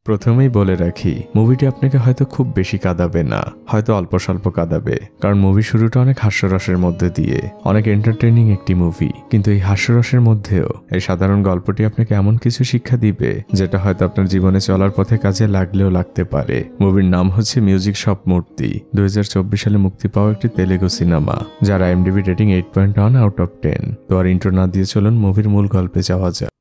প্রথমেই বলে রাখি, মুভিটি আপনাকে হয়তো খুব বেশি কাঁদাবে না, হয়তো অল্প স্বল্প কাঁদাবে, কারণ মুভি শুরুটা অনেক হাস্যরসের মধ্যে দিয়ে, অনেক এন্টারটেইনিং একটি মুভি। কিন্তু এই হাস্যরসের মধ্যেও এই সাধারণ গল্পটি আপনাকে এমন কিছু শিক্ষা দিবে যেটা হয়তো আপনার জীবনে চলার পথে কাজে লাগলেও লাগতে পারে। মুভির নাম হচ্ছে মিউজিক শপ মূর্তি। 2024 সালে মুক্তি পাওয়া একটি তেলেগু সিনেমা, যার IMDb রেটিং 8.1 আউট অফ 10। তো আর ইন্ট্রো না দিয়ে চলুন মুভির মূল গল্পে যাওয়া যায়।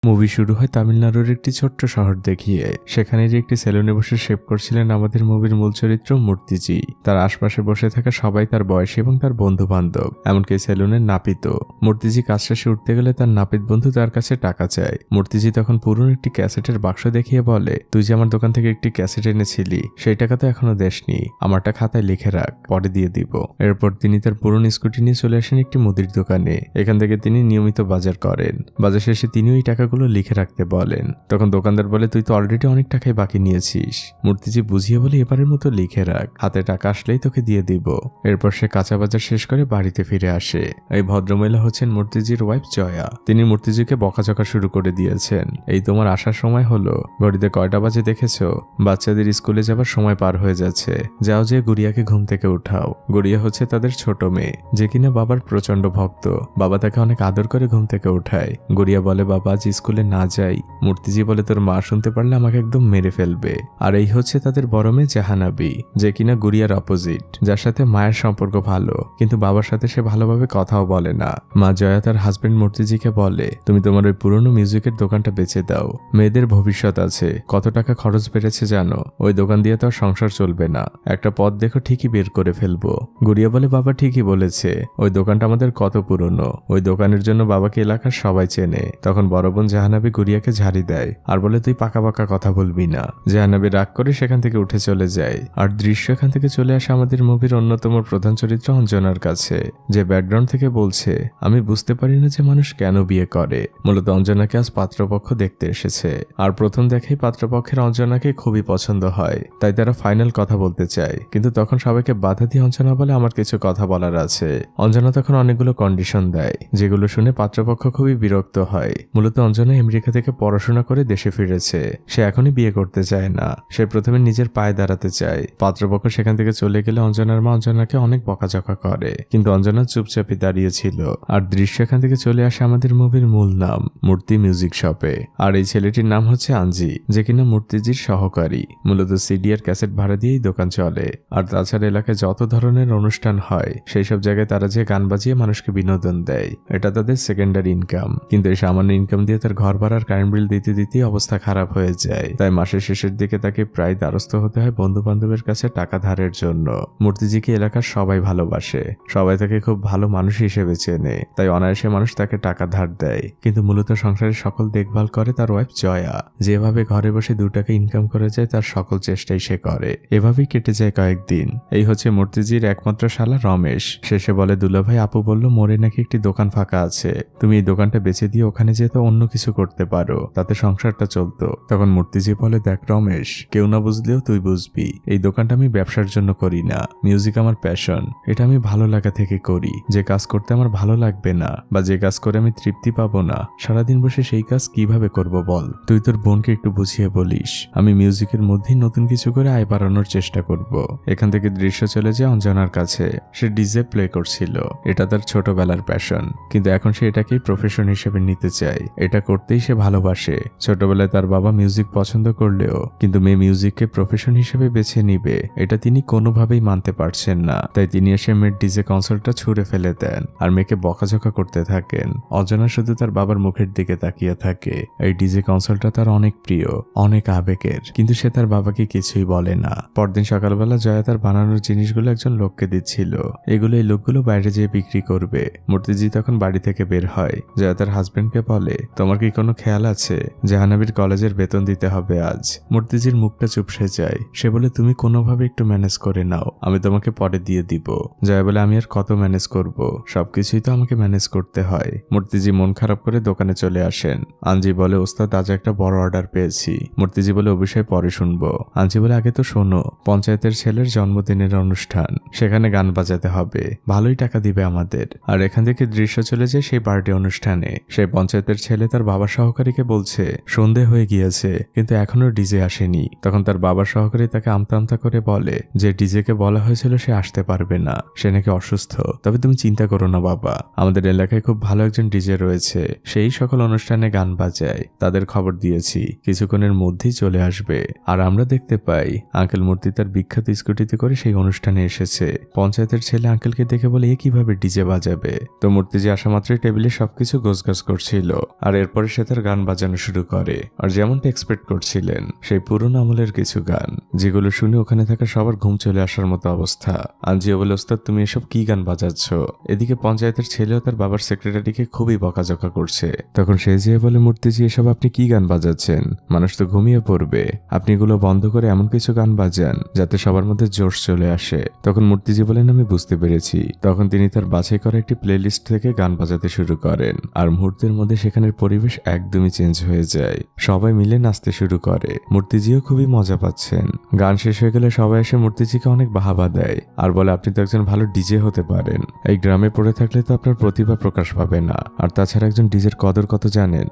মুভি শুরু হয় তামিলনাড়ুর একটি ছোট্ট শহর দেখিয়ে। সেখানে যে একটি সেলুনে বসে শেভ করছিলেন আমাদের মুভির মূল চরিত্র মূর্তিজি। তার আশপাশে বসে থাকা সবাই তার বয়সী এবং তার বন্ধু বান্ধব, এমনকি সেলুনের নাপিত। মূর্তিজি কাজ শেষে উঠতে গেলে তার নাপিত বন্ধু তার কাছে টাকা চায়। মূর্তিজি তখন পুরনো একটি ক্যাসেটের বাক্স দেখিয়ে বলে, তুই যে আমার দোকান থেকে একটি ক্যাসেট এনেছিলি সেই টাকা তো এখনো দেসনি, আমারটা খাতায় লিখে রাখ, পরে দিয়ে দিব। এরপর তিনি তার পুরনো স্কুটি নিয়ে চলে আসেন একটি মুদির দোকানে। এখান থেকে তিনি নিয়মিত বাজার করেন। বাজার শেষে তিনিও এই টাকাগুলো লিখে রাখতে বলেন। তখন দোকানদার বলে, তুই তো অলরেডি অনেক টাকাই বাকি নিয়েছিস। মূর্তিজি বুঝিয়ে বলে, এবারের মতো লিখে রাখ, হাতে টাকা আসলেই তোকে দিয়ে দিব। এরপর সে কাঁচা বাজার শেষ করে বাড়িতে ফিরে আসে। এই ভদ্রমহিলা হচ্ছেন মূর্তিজির ওয়াইফ জয়া। তিনি মূর্তিজিকে বকাঝকা শুরু করে দিয়েছেন। এই তোমার আসার সময় হলো, ঘড়িতে কয়টা বাজে দেখেছো? বাচ্চাদের স্কুলে যাবার সময় পার হয়ে যাচ্ছে, যাও যে গুড়িয়াকে ঘুম থেকে উঠাও। গুড়িয়া হচ্ছে তাদের ছোট মেয়ে, যে কিনা বাবার প্রচন্ড ভক্ত। বাবা তাকে অনেক আদর করে ঘুম থেকে উঠায়। গুড়িয়া বলে, বাবা আজ স্কুলে না যাই। মূর্তিজি বলে, তোর মা শুনতে পারলে আমাকে একদম মেরে ফেলবে। আর এই হচ্ছে তাদের বড় মেয়ে জাহানাবি, যে কিনা গুড়িয়ার অপোজিট, যার সাথে মায়ের সম্পর্ক ভালো, কিন্তু বাবার সাথে সে ভালোভাবে কথাও বলে না। মা জয়া তার হাজবেন্ড মূর্তিজিকে বলে, তুমি তোমার ওই পুরনো মিউজিকের দোকানটা বেচে দাও, মেয়েদের ভবিষ্যৎ আছে। কত টাকা খরচ বেড়েছে জানো? ওই দোকান দিয়ে তো আর সংসার চলবে না, একটা পথ দেখো ঠিকই বের করে ফেলবো। গুড়িয়া বলে, বাবা ঠিকই বলেছে, ওই দোকানটা আমাদের কত পুরনো, ওই দোকানের জন্য বাবাকে এলাকার সবাই চেনে। তখন বড় বোন জাহানাবি গুড়িয়াকে ঝাড়ি দেয় আর বলে, তুই পাকা পাকা কথা বলবি না। জাহানাবি রাগ করে সেখান থেকে উঠে চলে যায়। আর দৃশ্য এখান থেকে চলে আসে আমাদের মুভির অন্যতম প্রধান চরিত্র অঞ্জনার কাছে, যে ব্যাকগ্রাউন্ড থেকে বলছে, আমি বুঝতে পারি না যে মানুষ কেন বিয়ে করে। মূলত অঞ্জনাকে আজ পাত্রপক্ষ দেখতে এসেছে। আর প্রথম দেখেই পাত্রপক্ষের অঞ্জনাকে খুবই পছন্দ হয়, তাই তারা ফাইনাল কথা বলতে চায়। কিন্তু তখন সবাইকে বাধা দিয়ে অঞ্জনা বলে, আমার কিছু কথা বলার আছে। অঞ্জনা তখন অনেকগুলো কন্ডিশন দেয়, যেগুলো শুনে পাত্রপক্ষ খুবই বিরক্ত হয়। মূলত অঞ্জনা আমেরিকা থেকে পড়াশোনা করে দেশে ফিরেছে, সে এখনই বিয়ে করতে চায় না, সে প্রথমে নিজের পায়ে দাঁড়াতে চায়। পাত্রপক্ষ সেখান থেকে চলে গেলে অঞ্জনার মা অঞ্জনাকে অনেক বকাঝকা করে, কিন্তু অঞ্জনা চুপচাপই দাঁড়িয়েছিল। আর দৃশ্য এখান থেকে চলে আসে আমাদের মুভির মূল নাম মূর্তি মিউজিক শপে। আর এই ছেলেটির নাম হচ্ছে আঞ্জি, যে কিনা মূর্তিজির সহকারী। মূলত সিডি আর ক্যাসেট ভাড়া দিয়েই দোকান চলে। আর তাছাড়া এলাকায় যত ধরনের অনুষ্ঠান হয় সেই সব জায়গায় তারা যে গান বাজিয়ে মানুষকে বিনোদন দেয়, এটা তাদের সেকেন্ডারি ইনকাম। কিন্তু এই সামান্য ইনকাম দিয়ে তার ঘর ভাড়ার কারেন্ট বিল দিতে দিতেই অবস্থা খারাপ হয়ে যায়। তাই মাসের শেষের দিকে তাকে প্রায় দ্বারস্থ হতে হয় বন্ধু বান্ধবের কাছে টাকা ধারের জন্য। মূর্তিজিকে এলাকার সবাই ভালোবাসে, সবাই তাকে খুব ভালো মানুষ হিসেবে চেনে, তাই অনায়াসে মানুষ তাকে টাকা ধার দেয়। কিন্তু মূলত সংসারের সকল দেখভাল করে তার ওয়াইফ জয়া, যেভাবে ঘরে বসে 2 টাকা ইনকাম করে যায় তার সকল চেষ্টাই সে করে। এভাবেই কেটে যায় কয়েকদিন। এই হচ্ছে মূর্তিজির একমাত্র শালা রমেশ। শেষে বলে, দুলাভাই আপু বলল মোড়ে নাকি একটি দোকান ফাঁকা আছে, তুমি এই দোকানটা বেচে দিয়ে ওখানে যেতে অন্য কিছু করতে পারো, তাতে সংসারটা চলতো। তখন মূর্তিজি বলে, দেখ রমেশ, কেউ না বুঝলেও তুই বুঝবি, এই দোকানটা আমি ব্যবসার জন্য করি না, মিউজিক আমার প্যাশন, এটা আমি ভালো লাগা থেকে করি। যে কাজ করতে আমার ভালো লাগবে না বা যে কাজ করে আমি তৃপ্তি পাবো না, সারাদিন বসে সেই কাজ কিভাবে করব বল? তুই তোর বোনকে একটু বুঝিয়ে বলিস, আমি মিউজিকের মধ্যেই নতুন কিছু করে আয় বাড়ানোর চেষ্টা করব। এখান থেকে দৃশ্য চলে যায় অঞ্জনার কাছে। সে ডিজে প্লে করছিল, এটা তার ছোটবেলার প্যাশন, কিন্তু এখন সে এটাকেই প্রফেশন হিসেবে নিতে চায়। এটা করতেই সে ভালোবাসে। ছোটবেলায় তার বাবা মিউজিক পছন্দ করলেও কিন্তু মেয়ে মিউজিককে প্রফেশন হিসেবে বেছে নিবে এটা তিনি কোনোভাবেই মানতে পারছেন না। তাই তিনি এসে মেয়ের ডিজে কনসোলটা ছুঁড়ে ফেলে দেন আর মেয়েকে বকাঝকা করতে থাকেন। অঞ্জনা শুধু তার বাবার মুখের দিকে তাকিয়ে থাকে। এই ডিজে কনসোলটা তার অনেক প্রিয়, অনেক আবেগের, কিন্তু সে তার বাবাকে কিছুই বলে না। পরদিন সকালবেলা জয়া তার বানানোর জিনিসগুলো একজন লোককে দিচ্ছিল, এগুলো এই লোকগুলো বাইরে যেয়ে বিক্রি করবে। মূর্তিজি তখন বাড়ি থেকে বের হয়। জয়া তার হাজবেন্ডকে বলে, তোমার কি কোনো খেয়াল আছে জাহানাবীর কলেজের বেতন দিতে হবে আজ? মূর্তিজির মুখটা চুপসে যায়। সে বলে, তুমি কোনোভাবে একটু ম্যানেজ করে নাও, আমি তোমাকে পরে দিয়ে দিব। জয়া বলে, আমি আর কত ম্যানেজ করব, সবকিছুই তো আমাকে ম্যানেজ করতে হয়। মূর্তিজি মন খারাপ করে দোকানে চলে আসেন। আঞ্জি বলে, ওস্তাদ আজ একটা বড় অর্ডার পেয়েছি। মূর্তিজি বলে, ও বিষয়ে পরে শুনবো। আঞ্জি বলে, আগে তো শোনো, পঞ্চায়েতের ছেলের জন্মদিনের অনুষ্ঠান, সেখানে গান বাজাতে হবে, ভালোই টাকা দিবে আমাদের। আর এখান থেকে দৃশ্য চলে যায় সেই বার্থডে অনুষ্ঠানে। সেই পঞ্চায়েতের ছেলে তার বাবার সহকারীকে বলছে সন্ধে হয়ে গিয়েছে কিন্তু এখনো ডিজে আসেনি। তখন তার বাবার সহকারী তাকে আমতা আমতা করে বলে যে ডিজেকে বলা হয়েছিল সে আসতে পারবে না, সে নাকি অসুস্থ। তবে তুমি চিন্তা করো না বাবা, আমাদের এলাকায় খুব ভালো একজন ডিজে রয়েছে, সেই সকল অনুষ্ঠানে গান বাজায়, তাদের খবর দিয়েছি কিছুক্ষণের মধ্যেই চলে আসবে। আর আমরা দেখতে পাই আঙ্কেল মূর্তি তার বিখ্যাত স্কুটিতে করে সেই অনুষ্ঠানে এসেছে। পঞ্চায়েতের ছেলে আঙ্কেলকে দেখে বলে এ কিভাবে ডিজে বাজাবে। তো মূর্তি যে আসা মাত্রই টেবিলে সবকিছু গোছগাছ করছিল আর এরপরে সে তার গান বাজানো শুরু করে। আর যেমনটা এক্সপেক্ট করছিলেন সেই পুরনো আমলের কিছু গান, যেগুলো শুনে ওখানে থাকা সবার ঘুম চলে আসার মতো অবস্থা। আঞ্জিও বলে ওস্তাদ তুমি এসব কি গান বাজাচ্ছ। এদিকে পঞ্চায়েতের ছেলেও তার বাবার সেক্রেটারিকে খুবই বকাঝকা করছে। তখন সে যেয়ে বলে মূর্তিজি এসব আপনি কি গান বাজাচ্ছেন, মানুষ তো ঘুমিয়ে পড়বে, আপনি এগুলো বন্ধ করে এমন কিছু গান বাজান যাতে সবার মধ্যে জোশ চলে আসে। তখন মূর্তিজি বলেন আমি বুঝতে পেরেছি। তখন তিনি তার বাছাই করা একটি প্লেলিস্ট থেকে গান বাজাতে শুরু করেন আর মুহূর্তের মধ্যে সেখানের পরিবেশ একদমই চেঞ্জ হয়ে যায়। সবাই মিলে নাচতে শুরু করে, মূর্তিজিও খুবই মজা পাচ্ছেন। গান শেষ হয়ে গেলে সবাই এসে মূর্তিজিকে অনেক বাহাবা দেয় আর বলে আপনি তো একজন ভালো ডিজে হতে পারেন, এই গ্রামে পড়ে থাকলে তো আপনার প্রতিভা প্রকাশ পাবে না। আর তাছাড়া একজন ডিজের কদর কত জানেন,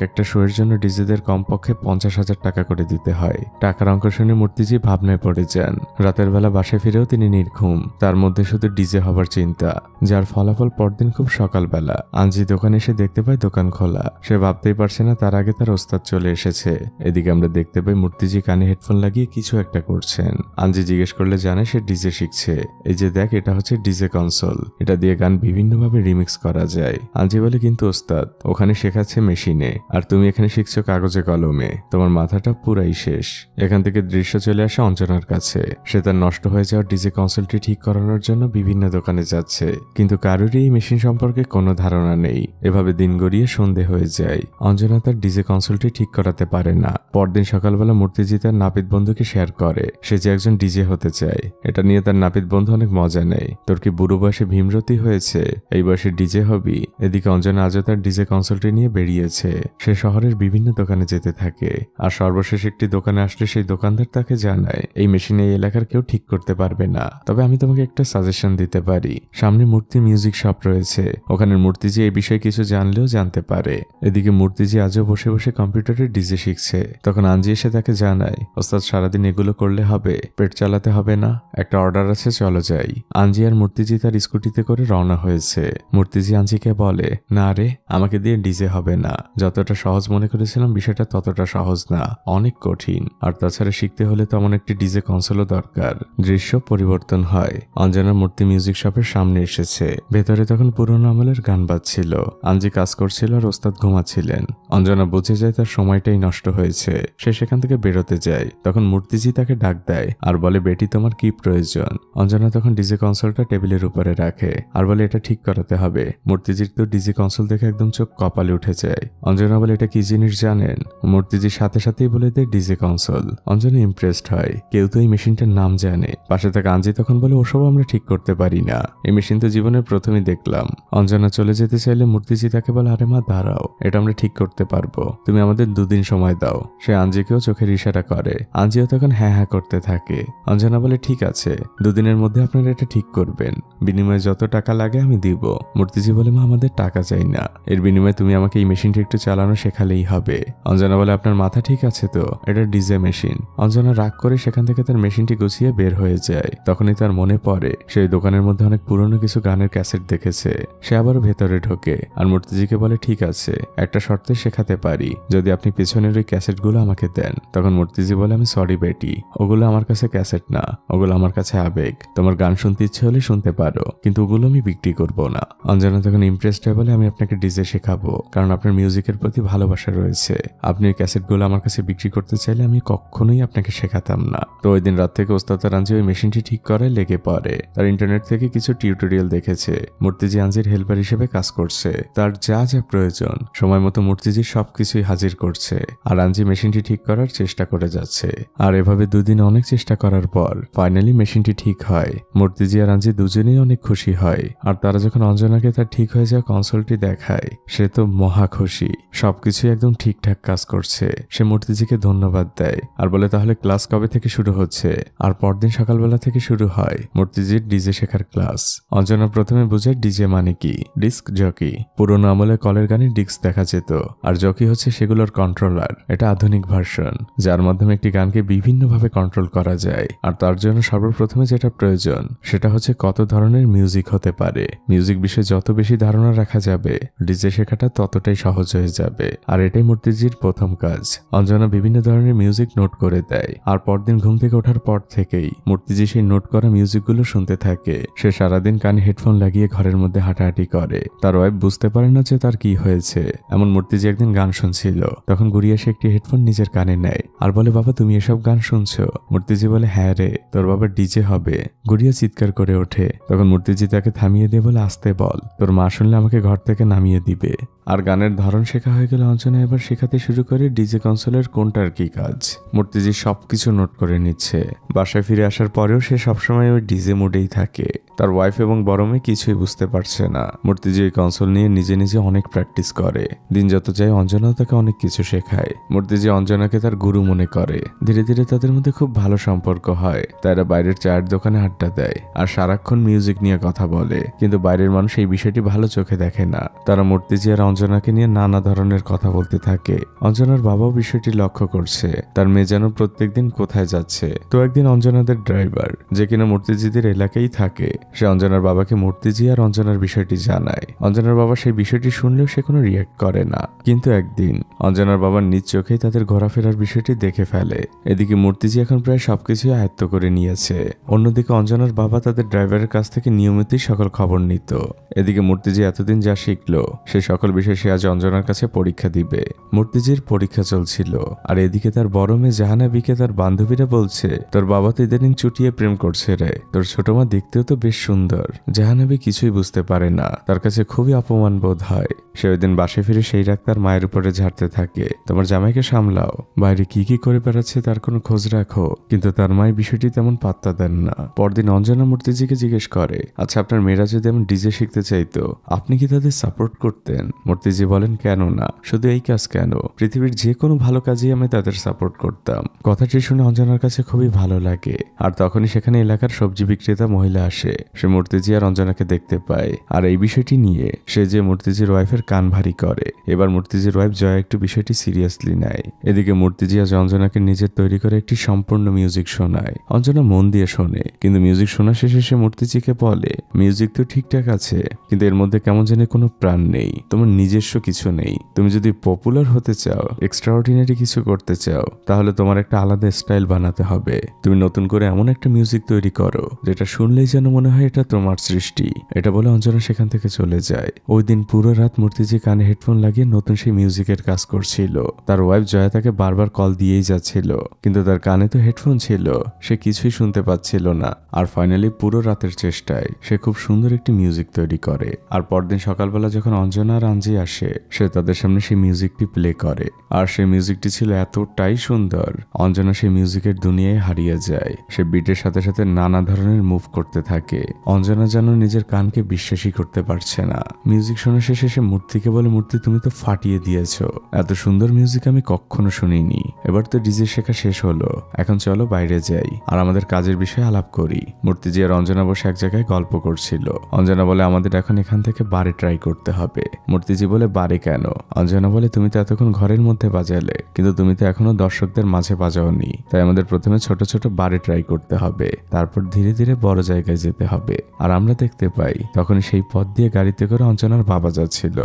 একটা শোয়ের জন্য ডিজেদের কমপক্ষে 50,000 টাকা করে দিতে হয়। টাকার অঙ্ক শুনে মূর্তিজি ভাবনায় পড়ে যান। রাতের বেলা বাসায় ফিরেও তিনি নির্ঘুম, তার মধ্যে শুধু ডিজে হবার চিন্তা, যার ফলাফল পরদিন খুব সকালবেলা আঞ্জি দোকানে এসে দেখতে পায় দোকান খোলা। সে ভাবতেই পারছে না তার আগে তার ওস্তাদ চলে এসেছে। এদিকে আমরা দেখতে পাই মূর্তিজি কানে হেডফোন লাগিয়ে কিছু একটা করছেন। আঞ্জি জিজ্ঞেস করলে জানে সে ডিজে শিখছে। এই যে দেখ এটা হচ্ছে ডিজে কনসোল, এটা দিয়ে গান বিভিন্নভাবে রিমিক্স করা যায়। আঞ্জি বলে কিন্তু ওস্তাদ ওখানে শেখাচ্ছে মেশিনে আর তুমি এখানে শিখছো কাগজে কলমে, তোমার মাথাটা পুরাই শেষ। এখান থেকে দৃশ্য চলে আসে অঞ্জনার কাছে। সে তার নষ্ট হয়ে যাওয়া ডিজে কনসোলটি ঠিক করানোর জন্য বিভিন্ন দোকানে যাচ্ছে, কিন্তু কারোরই এই মেশিন সম্পর্কে কোনো ধারণা নেই। এভাবে দিন গড়িয়ে সন্ধে হয়ে যায়। অঞ্জনা তার ডিজে কনসোলটি ঠিক করাতে পারে না। পরদিন সকালবেলা মূর্তিজি তার নাপিত বন্ধুকে শেয়ার করে সে যে একজন ডিজে হতে চায়। এটা নিয়ে তার নাপিত বন্ধু অনেক মজা নেয়, তোর কি বুড়ো বয়সে ভীমরতি হয়েছে, এই বয়সে ডিজে হবি। এদিকে অঞ্জনা আজও তার ডিজে কনসোলটি নিয়ে বেরিয়েছে। সে শহরের বিভিন্ন দোকানে যেতে থাকে আর সর্বশেষ একটি দোকানে আসলে সেই দোকানদার তাকে জানায় এই মেশিন এই এলাকার কেউ ঠিক করতে পারবে না, তবে আমি তোমাকে একটা সাজেশন দিতে পারি। সামনে মূর্তি মিউজিক শপ রয়েছে, ওখানের মূর্তিজি এই বিষয়ে কিছু জানলেও জানতে পারে। এদিকে মূর্তিজি আজও বসে বসে কম্পিউটারে ডিজে শিখছে। তখন আঞ্জি এসে তাকে জানায় ওস্তাদ সারাদিন এগুলো করলে হবে, পেট চালাতে হবে না, একটা অর্ডার আছে চলো যাই। আঞ্জি আর মূর্তিজি তার স্কুটিতে করে রওনা হয়েছে। মূর্তিজি আঞ্জিকে বলে না রে আমাকে দিয়ে ডিজে হবে না, যতটা সহজ মনে করেছিলাম বিষয়টা ততটা সহজ না, অনেক কঠিন। আর তাছাড়া শিখতে হলে তেমন একটি ডিজে কনসোলও দরকার। দৃশ্য পরিবর্তন হয়, অঞ্জনা মূর্তি মিউজিক শপের সামনে এসেছে। ভেতরে তখন পুরোনো আমলের গান বাজছিল। আঞ্জি কাজ করছিল আর ওস্তাদ ঘুমাচ্ছিলেন। অঞ্জনা বুঝে যায় তার সময়টাই নষ্ট হয়েছে, সে সেখান থেকে বেরোতে যায়। তখন মূর্তিজি তাকে ডাক দেয় আর বলে বেটি তোমার কি প্রয়োজন। অঞ্জনা তখন ডিজে কনসোলটা টেবিলের উপরে রাখে আর বলে এটা ঠিক করাতে হবে। মূর্তিজির তো ডিজে কনসোল দেখে একদম চোখ কপালে উঠে যায়। অঞ্জনা বলে এটা কি জিনিস জানেন। মূর্তিজির সাথে সাথেই বলে দেয় ডিজে কনসোল। অঞ্জনা ইমপ্রেসড হয়, কেউ তো এই মেশিনটার নাম জানে। পাশে থাকা আঞ্জি তখন বলে ওসব আমরা ঠিক করতে পারি না, এই মেশিন তো জীবনের প্রথমেই দেখলাম। অঞ্জনা চলে যেতে চাইলে মূর্তিজি তাকে বলে আরে মা দাঁড়াও, এটা আমরা ঠিক করতে পারবো, তুমি আমাদের 2 দিন সময় দাও। সে আঞ্জিকেও চোখের ইশারা করে, আঞ্জিও তখন হ্যাঁ হ্যাঁ করতে থাকে। অঞ্জনা বলে ঠিক আছে 2 দিনের মধ্যে আপনারা এটা ঠিক করবেন, বিনিময়ে যত টাকা লাগে আমি দিব। মূর্তিজি বলে মা আমাদের টাকা চাই না, এর বিনিময়ে তুমি আমাকে এই মেশিনটা একটু চালানো শেখালেই হবে। অঞ্জনা বলে আপনার মাথা ঠিক আছে তো, এটা ডিজে মেশিন। অঞ্জনা রাগ করে সেখান থেকে তার মেশিনটি গুছিয়ে বের হয়ে যায়। তখনই তার মনে পড়ে সেই দোকানের মধ্যে অনেক পুরনো কিছু গানের ক্যাসেট দেখেছে। সে আবারও ভেতরে ঢোকে আর মূর্তিজিকে বলে ঠিক আছে একটা শর্তে শেখাতে পারি, যদি আপনি পেছনের ওই ক্যাসেটগুলো আমাকে দেন। তখন মূর্তিজি বলে আমি সরি বেটি, ওগুলো আমার কাছে ক্যাসেট না, ওগুলো আমার কাছে আবেগ, তোমার গান শুনতে ইচ্ছে হলে শুনতে পারো, কিন্তু ওগুলো আমি বিক্রি করব না। অঞ্জনা তখন ইমপ্রেসড হয়ে বলে আমি আপনাকে ডিজে শেখাবো, কারণ আপনার মিউজিকের প্রতি ভালোবাসা রয়েছে। আপনি এই ক্যাসেটগুলো আমার কাছে বিক্রি করতে চাইলে আমি কখনোই আপনাকে শেখাতাম না। তো ওই দিন রাত থেকে ওস্তাদ আঞ্জি ওই মেশিনটি ঠিক করে লেগে পড়ে। তার ইন্টারনেট থেকে কিছু টিউটোরিয়াল দেখেছে। মূর্তিজি আঞ্জির হেল্পার হিসেবে কাজ করছে, তার যা যা প্রয়োজন সময় মতো মূর্তিজি সবকিছুই হাজির করছে আর আঞ্জি মেশিনটি ঠিক করার চেষ্টা করে যাচ্ছে। আর এভাবে 2 দিন অনেক চেষ্টা করার পর ফাইনালি মেশিনটি ঠিক হয়। মূর্তিজি আর আঞ্জি দুজনেই অনেক খুশি হয়। আর তারা যখন অঞ্জনাকে তার ঠিক হয়ে যাওয়া কনসোলটি দেখায় সে তো মহা খুশি, সবকিছুই একদম ঠিকঠাক কাজ করছে। সে মূর্তিজিকে ধন্যবাদ দেয় আর বলে তাহলে ক্লাস কবে থেকে শুরু হচ্ছে। আর পরদিন সকালবেলা থেকে শুরু হয় মূর্তিজির ডিজে শেখার ক্লাস। অঞ্জনা প্রথমে বুঝে ডিজে মানে কি, ডিস্ক জকি। পুরোনো আমলে কলের গানে ডিস্ক দেখা দেখা যেত, আর জকি হচ্ছে সেগুলোর কন্ট্রোলার। এটা আধুনিক ভার্সন, যার মাধ্যমে একটি গানকে বিভিন্নভাবে কন্ট্রোল করা যায়। আর তার জন্য সর্বপ্রথমে যেটা প্রয়োজন সেটা হচ্ছে কত ধরনের মিউজিক হতে পারে। মিউজিক বিষয়ে যত বেশি ধারণা রাখা যাবে, ডিজে শেখাটা ততটাই সহজ হয়ে যাবে। আর এটাই মূর্তিজির প্রথম কাজ। অঞ্জনা বিভিন্ন ধরনের মিউজিক নোট করে দেয়, আর পরদিন ঘুম থেকে ওঠার পর থেকেই মূর্তিজি সেই নোট করা মিউজিকগুলো শুনতে থাকে। সে সারাদিন কানে হেডফোন লাগিয়ে ঘরের মধ্যে হাঁটাহাঁটি করে। তার ওয়াইফ বুঝতে পারে না যে তার কি হয়েছে। এমন মূর্তিজি একদিন গান শুনছিল, তখন গুড়িয়া সে একটি হেডফোন নিজের কানে নেয় আর বলে, বাবা তুমি এসব গান শুনছো? মূর্তিজি বলে, হ্যাঁ রে, তোর বাবা ডিজে হবে। গুড়িয়া চিৎকার করে ওঠে। তখন মূর্তিজি তাকে থামিয়ে দিয়ে বলে, আসতে বল, তোর মা শুনলে আমাকে ঘর থেকে নামিয়ে দিবে। আর গানের ধরন শেখা হয়ে গেলে অঞ্জনা এবার শেখাতে শুরু করে ডিজে কনসোলের কোনটার কি কাজ। মূর্তিজি সবকিছু নোট করে নিচ্ছে। বাসায় ফিরে আসার পরেও সে সবসময় ওই ডিজে মোডেই থাকে। তার ওয়াইফ এবং বড় মেয়ে কিছুই বুঝতে পারছে না। মূর্তিজি ওই কনসোল নিয়ে নিজে নিজে অনেক প্র্যাকটিস করে। দিন যত যায় অঞ্জনাও তাকে অনেক কিছু শেখায়। মূর্তিজি অঞ্জনাকে তার গুরু মনে করে। ধীরে ধীরে তাদের মধ্যে খুব ভালো সম্পর্ক হয়। তারা বাইরের চায়ের দোকানে আড্ডা দেয় আর সারাক্ষণ মিউজিক নিয়ে কথা বলে, কিন্তু বাইরের মানুষ এই বিষয়টি ভালো চোখে দেখে না। তারা মূর্তিজি আর অঞ্জনাকে নিয়ে নানা ধরনের কথা বলতে থাকে। অঞ্জনার বাবাও বিষয়টি লক্ষ্য করছে, তার মেয়ে যেন প্রত্যেকদিন কোথায় যাচ্ছে। তো একদিন অঞ্জনাদের ড্রাইভার, যে কিনা মূর্তিজিদের এলাকায় থাকে, সে অঞ্জনার বাবাকে মূর্তিজি আর অঞ্জনার বিষয়টি জানায়। অঞ্জনার বাবা সেই বিষয়টি শুনলেও সে কোনো রিয়াক্ট করে না। কিন্তু একদিন অঞ্জনার বাবার নিজ চোখেই তাদের ঘোরাফেরার বিষয়টি দেখে ফেলে। এদিকে মূর্তিজি এখন প্রায় সবকিছু আয়ত্ত করে নিয়েছে। অন্যদিকে অঞ্জনার বাবা তাদের ড্রাইভারের কাছ থেকে নিয়মিতই সকল খবর নিত। এদিকে মূর্তিজি এতদিন যা শিখলো সে সকল বিষয় সে আজ অঞ্জনার কাছে পরীক্ষা দিবে। মূর্তিজির পরীক্ষা চলছিল, আর এদিকে তার বড় মেয়ে জাহানাবিকে তার বান্ধবীরা বলছে, তোর বাবা তো ইদানিং চুটিয়ে প্রেম করছে রে, তোর ছোট মা দেখতেও তো বেশ সুন্দর। জাহানাবি কিছুই বুঝতে পারে না, তার কাছে খুবই অপমান বোধ হয়। সে ওই দিন বাসে ফিরে সেই রাগ তার মায়ের উপরে ঝাড়তে থাকে, তোমার জামাইকে সামলাও, বাইরে কি কি করে বেড়াচ্ছে তার কোনো খোঁজ রাখো। কিন্তু তার মায়ের বিষয়টি তেমন পাত্তা দেন না। পরদিন অঞ্জনা মূর্তিজিকে জিজ্ঞেস করে, আচ্ছা আপনার মেয়েরা যদি এমন ডিজে শিখতে চাইতো আপনি কি তাদের সাপোর্ট করতেন? মূর্তিজি বলেন, কেন না, শুধু এই কাজ কেন, পৃথিবীর যে কোনো ভালো কাজেই আমি তাদের সাপোর্ট করতাম। কথাটি শুনে অঞ্জনার কাছে খুবই ভালো লাগে। আর তখনই সেখানে এলাকার সবজি বিক্রেতা মহিলা আসে। সে মূর্তিজি আর অঞ্জনাকে দেখতে পায়, আর এই বিষয়টি নিয়ে সে যে মূর্তিজির ওয়াইফের কান ভারী করে। এবার মূর্তিজির ওয়াইফ জয়া একটু বিষয়টি সিরিয়াসলি নেয়। এদিকে মূর্তিজি আজ অঞ্জনাকে নিজের তৈরি করে একটি সম্পূর্ণ মিউজিক শোনায়। অঞ্জনা মন দিয়ে শোনে, কিন্তু মিউজিক শোনা শেষে সে মূর্তিজিকে বলে, মিউজিক তো ঠিকঠাক আছে, কিন্তু এর মধ্যে কেমন জানি কোনো প্রাণ নেই, তোমার নিজস্ব কিছু নেই। তুমি যদি পপুলার হতে চাও, এক্সট্রাঅর্ডিনারি কিছু করতে চাও, তাহলে তোমার একটা আলাদা স্টাইল বানাতে হবে। তুমি নতুন করে এমন একটা মিউজিক তৈরি করো যেটা শুনলেই যেন মনে হয় এটা তোমার সৃষ্টি। এটা বলে অঞ্জনা সেখান থেকে চলে যায়। ওই দিন পুরো রাত মূর্তিজি কানে হেডফোন লাগিয়ে নতুন সেই মিউজিকের কাজ করছিল। তার ওয়াইফ জয়া তাকে বারবার কল দিয়েই যাচ্ছিল, কিন্তু তার কানে তো হেডফোন ছিল, সে কিছুই শুনতে পাচ্ছিল না। আর ফাইনালি পুরো রাতের চেষ্টায় সে খুব সুন্দর একটি মিউজিক তৈরি করে। আর পরদিন সকালবেলা যখন অঞ্জনা আর আঞ্জি আসে, সে তাদের সামনে সেই মিউজিকটি প্লে করে। আর সেই মিউজিকটি ছিল এতটাই সুন্দর, অঞ্জনা সেই মিউজিকের দুনিয়ায় হারিয়ে যায়। সে বিটের সাথে সাথে নানা ধরনের মুভ করতে থাকে। অঞ্জনা যেন নিজের কানকে বিশ্বাসই করতে পারছে না। মিউজিক শোনা শেষে সে মূর্তিকে বলে, মূর্তি তুমি তো ফাটিয়ে দিয়েছো, এত সুন্দর মিউজিক আমি কখনো শুনিনি। এবার তো ডিজে শেখা শেষ হলো, এখন চলো বাইরে যাই আর আমাদের কাজের বিষয়ে আলাপ করি। মূর্তিজি আর অঞ্জনা বসে এক জায়গায় গল্প করছিল। অঞ্জনা বলে, আমাদের এখন এখান থেকে বারে ট্রাই করতে হবে। মূর্তিজি বলে, বারে কেন? অঞ্জনা বলে, তুমি তো এতক্ষণ ঘরের মধ্যে বাজালে, কিন্তু তুমি তো এখনো দর্শকদের মাঝে বাজাওনি, তাই আমাদের প্রথমে ছোট ছোট বারে ট্রাই করতে হবে, তারপর ধীরে ধীরে বড় জায়গায় যেতে হবে। আর আমরা দেখতে পাই তখন সেই পথ দিয়ে গাড়িতে করে অঞ্জনার বাবা যাচ্ছিল।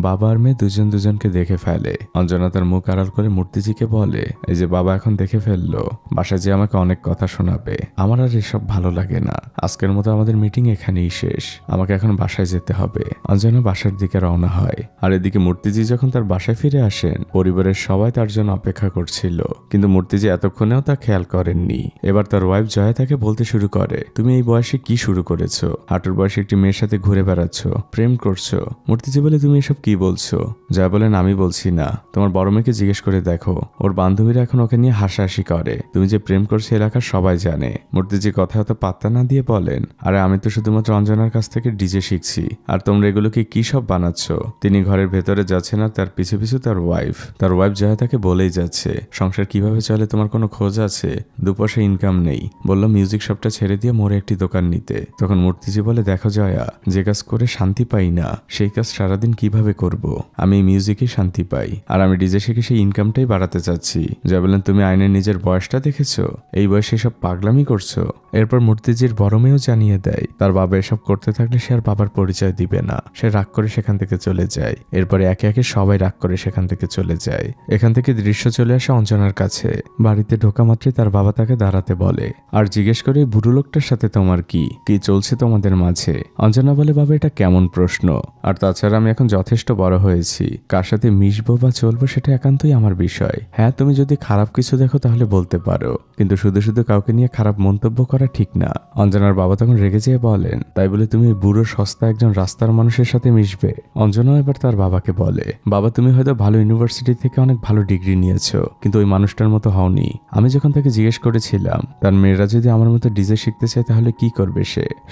বাবা আর মেয়ে দুজন দুজনকে দেখে ফেলে। অঞ্জনা তার মুখ আড়াল করে মূর্তিজিকে বলে, এই যে বাবা এখন দেখে ফেললো, বাসায় যে আমাকে অনেক কথা শোনাবে, আমার আর এসব ভালো লাগে না। আজকের মতো আমাদের মিটিং এখানেই শেষ, আমাকে এখন বাসায় যেতে হবে। অঞ্জনা বাসার দিকে রওনা হয়। আর এদিকে মূর্তিজি যখন তার বাসায় ফিরে আসেন, পরিবারের সবাই তার জন্য অপেক্ষা করছিল, কিন্তু মূর্তিজি এতক্ষণেও তা খেয়াল করেননি। এবার তার ওয়াইফ জয়া তাকে বলতে শুরু করে, তুমি এই বয়সে কি শুরু করেছো? হাঁটুর বয়সে একটি মেয়ের সাথে ঘুরে বেড়াচ্ছ, প্রেম করছো। মূর্তিজি বলে, তুমি এসব কি বলছো? জয়া বলেন, আমি বলছি না, তোমার বড় মেয়েকে জিজ্ঞেস করে দেখো, ওর বান্ধবীরা এখন ওকে নিয়ে হাসাহাসি করে, তুমি যে প্রেম করছো এলাকার সবাই জানে। মূর্তিজি কথা হয়তো পাত্তা না দিয়ে বলেন, আরে আমি তো শুধুমাত্র অঞ্জনার কাছ থেকে ডিজে শিখছি, আর তোমরা এগুলোকে কি সব বানাচ্ছ? তিনি তিনি ঘরের ভেতরে যাচ্ছেন আর তার পিছু পিছু তার ওয়াইফ জয়া তাকে বলেই যাচ্ছে, সংসার কিভাবে চলে তোমার কোনো খোঁজ আছে? দুপয়সা ইনকাম নেই, বললো মিউজিক শপটা ছেড়ে দিয়ে মোড়ে একটি দোকান নিতে। তখন মূর্তিজি বলে, দেখো জয়া, যে কাজ করে শান্তি পাই না সেই কাজ সারাদিন কিভাবে করব? আমি মিউজিকে শান্তি পাই, আর আমি ডিজে শিখে সেই ইনকামটাই বাড়াতে চাচ্ছি। জয়া বললেন, তুমি আইনের নিজের বয়সটা দেখেছো? এই বয়সে সব পাগলামি করছো? এরপর মূর্তিজির বড় মেয়েও জানিয়ে দেয় তার বাবা এসব করতে থাকলে সে আর বাবার পরিচয় দিবে না। সে রাগ করে সেখান থেকে চলে যায়। এরপরে একে একে সবাই রাগ করে সেখান থেকে চলে যায়। এখান থেকে দৃশ্য চলে আসে অঞ্জনার কাছে। বাড়িতে ঢোকা মাত্রই তার বাবা তাকে দাঁড়াতে বলে আর জিজ্ঞেস করে, বুড়ো লোকটার সাথে তোমার কি চলছে তোমাদের মাঝে? অঞ্জনা বলে, বাবা এটা কেমন প্রশ্ন? আর তাছাড়া আমি এখন যথেষ্ট বড় হয়েছি, কার সাথে মিশবো বা চলবো সেটা একান্তই আমার বিষয়। হ্যাঁ, তুমি যদি খারাপ কিছু দেখো তাহলে বলতে পারো, কিন্তু শুধু শুধু কাউকে নিয়ে খারাপ মন্তব্য করা ঠিক না। অঞ্জনার বাবা তখন রেগে যেয়ে বলেন, তাই বলে তুমি বুড়ো সস্তা একজন রাস্তার মানুষের সাথে মিশবে? অঞ্জনাও এবার তার বাবাকে বলে, বাবা তুমি হয়তো ভালো ইউনিভার্সিটি থেকে অনেক ভালো ডিগ্রি নিয়েছো, কিন্তু ওই মানুষটার মতো হওনি। আমি যখন তাকে জিজ্ঞেস করেছিলাম তার মেয়েরা যদি আমার মতো ডিজে শিখতে চায় তাহলে কি করবে,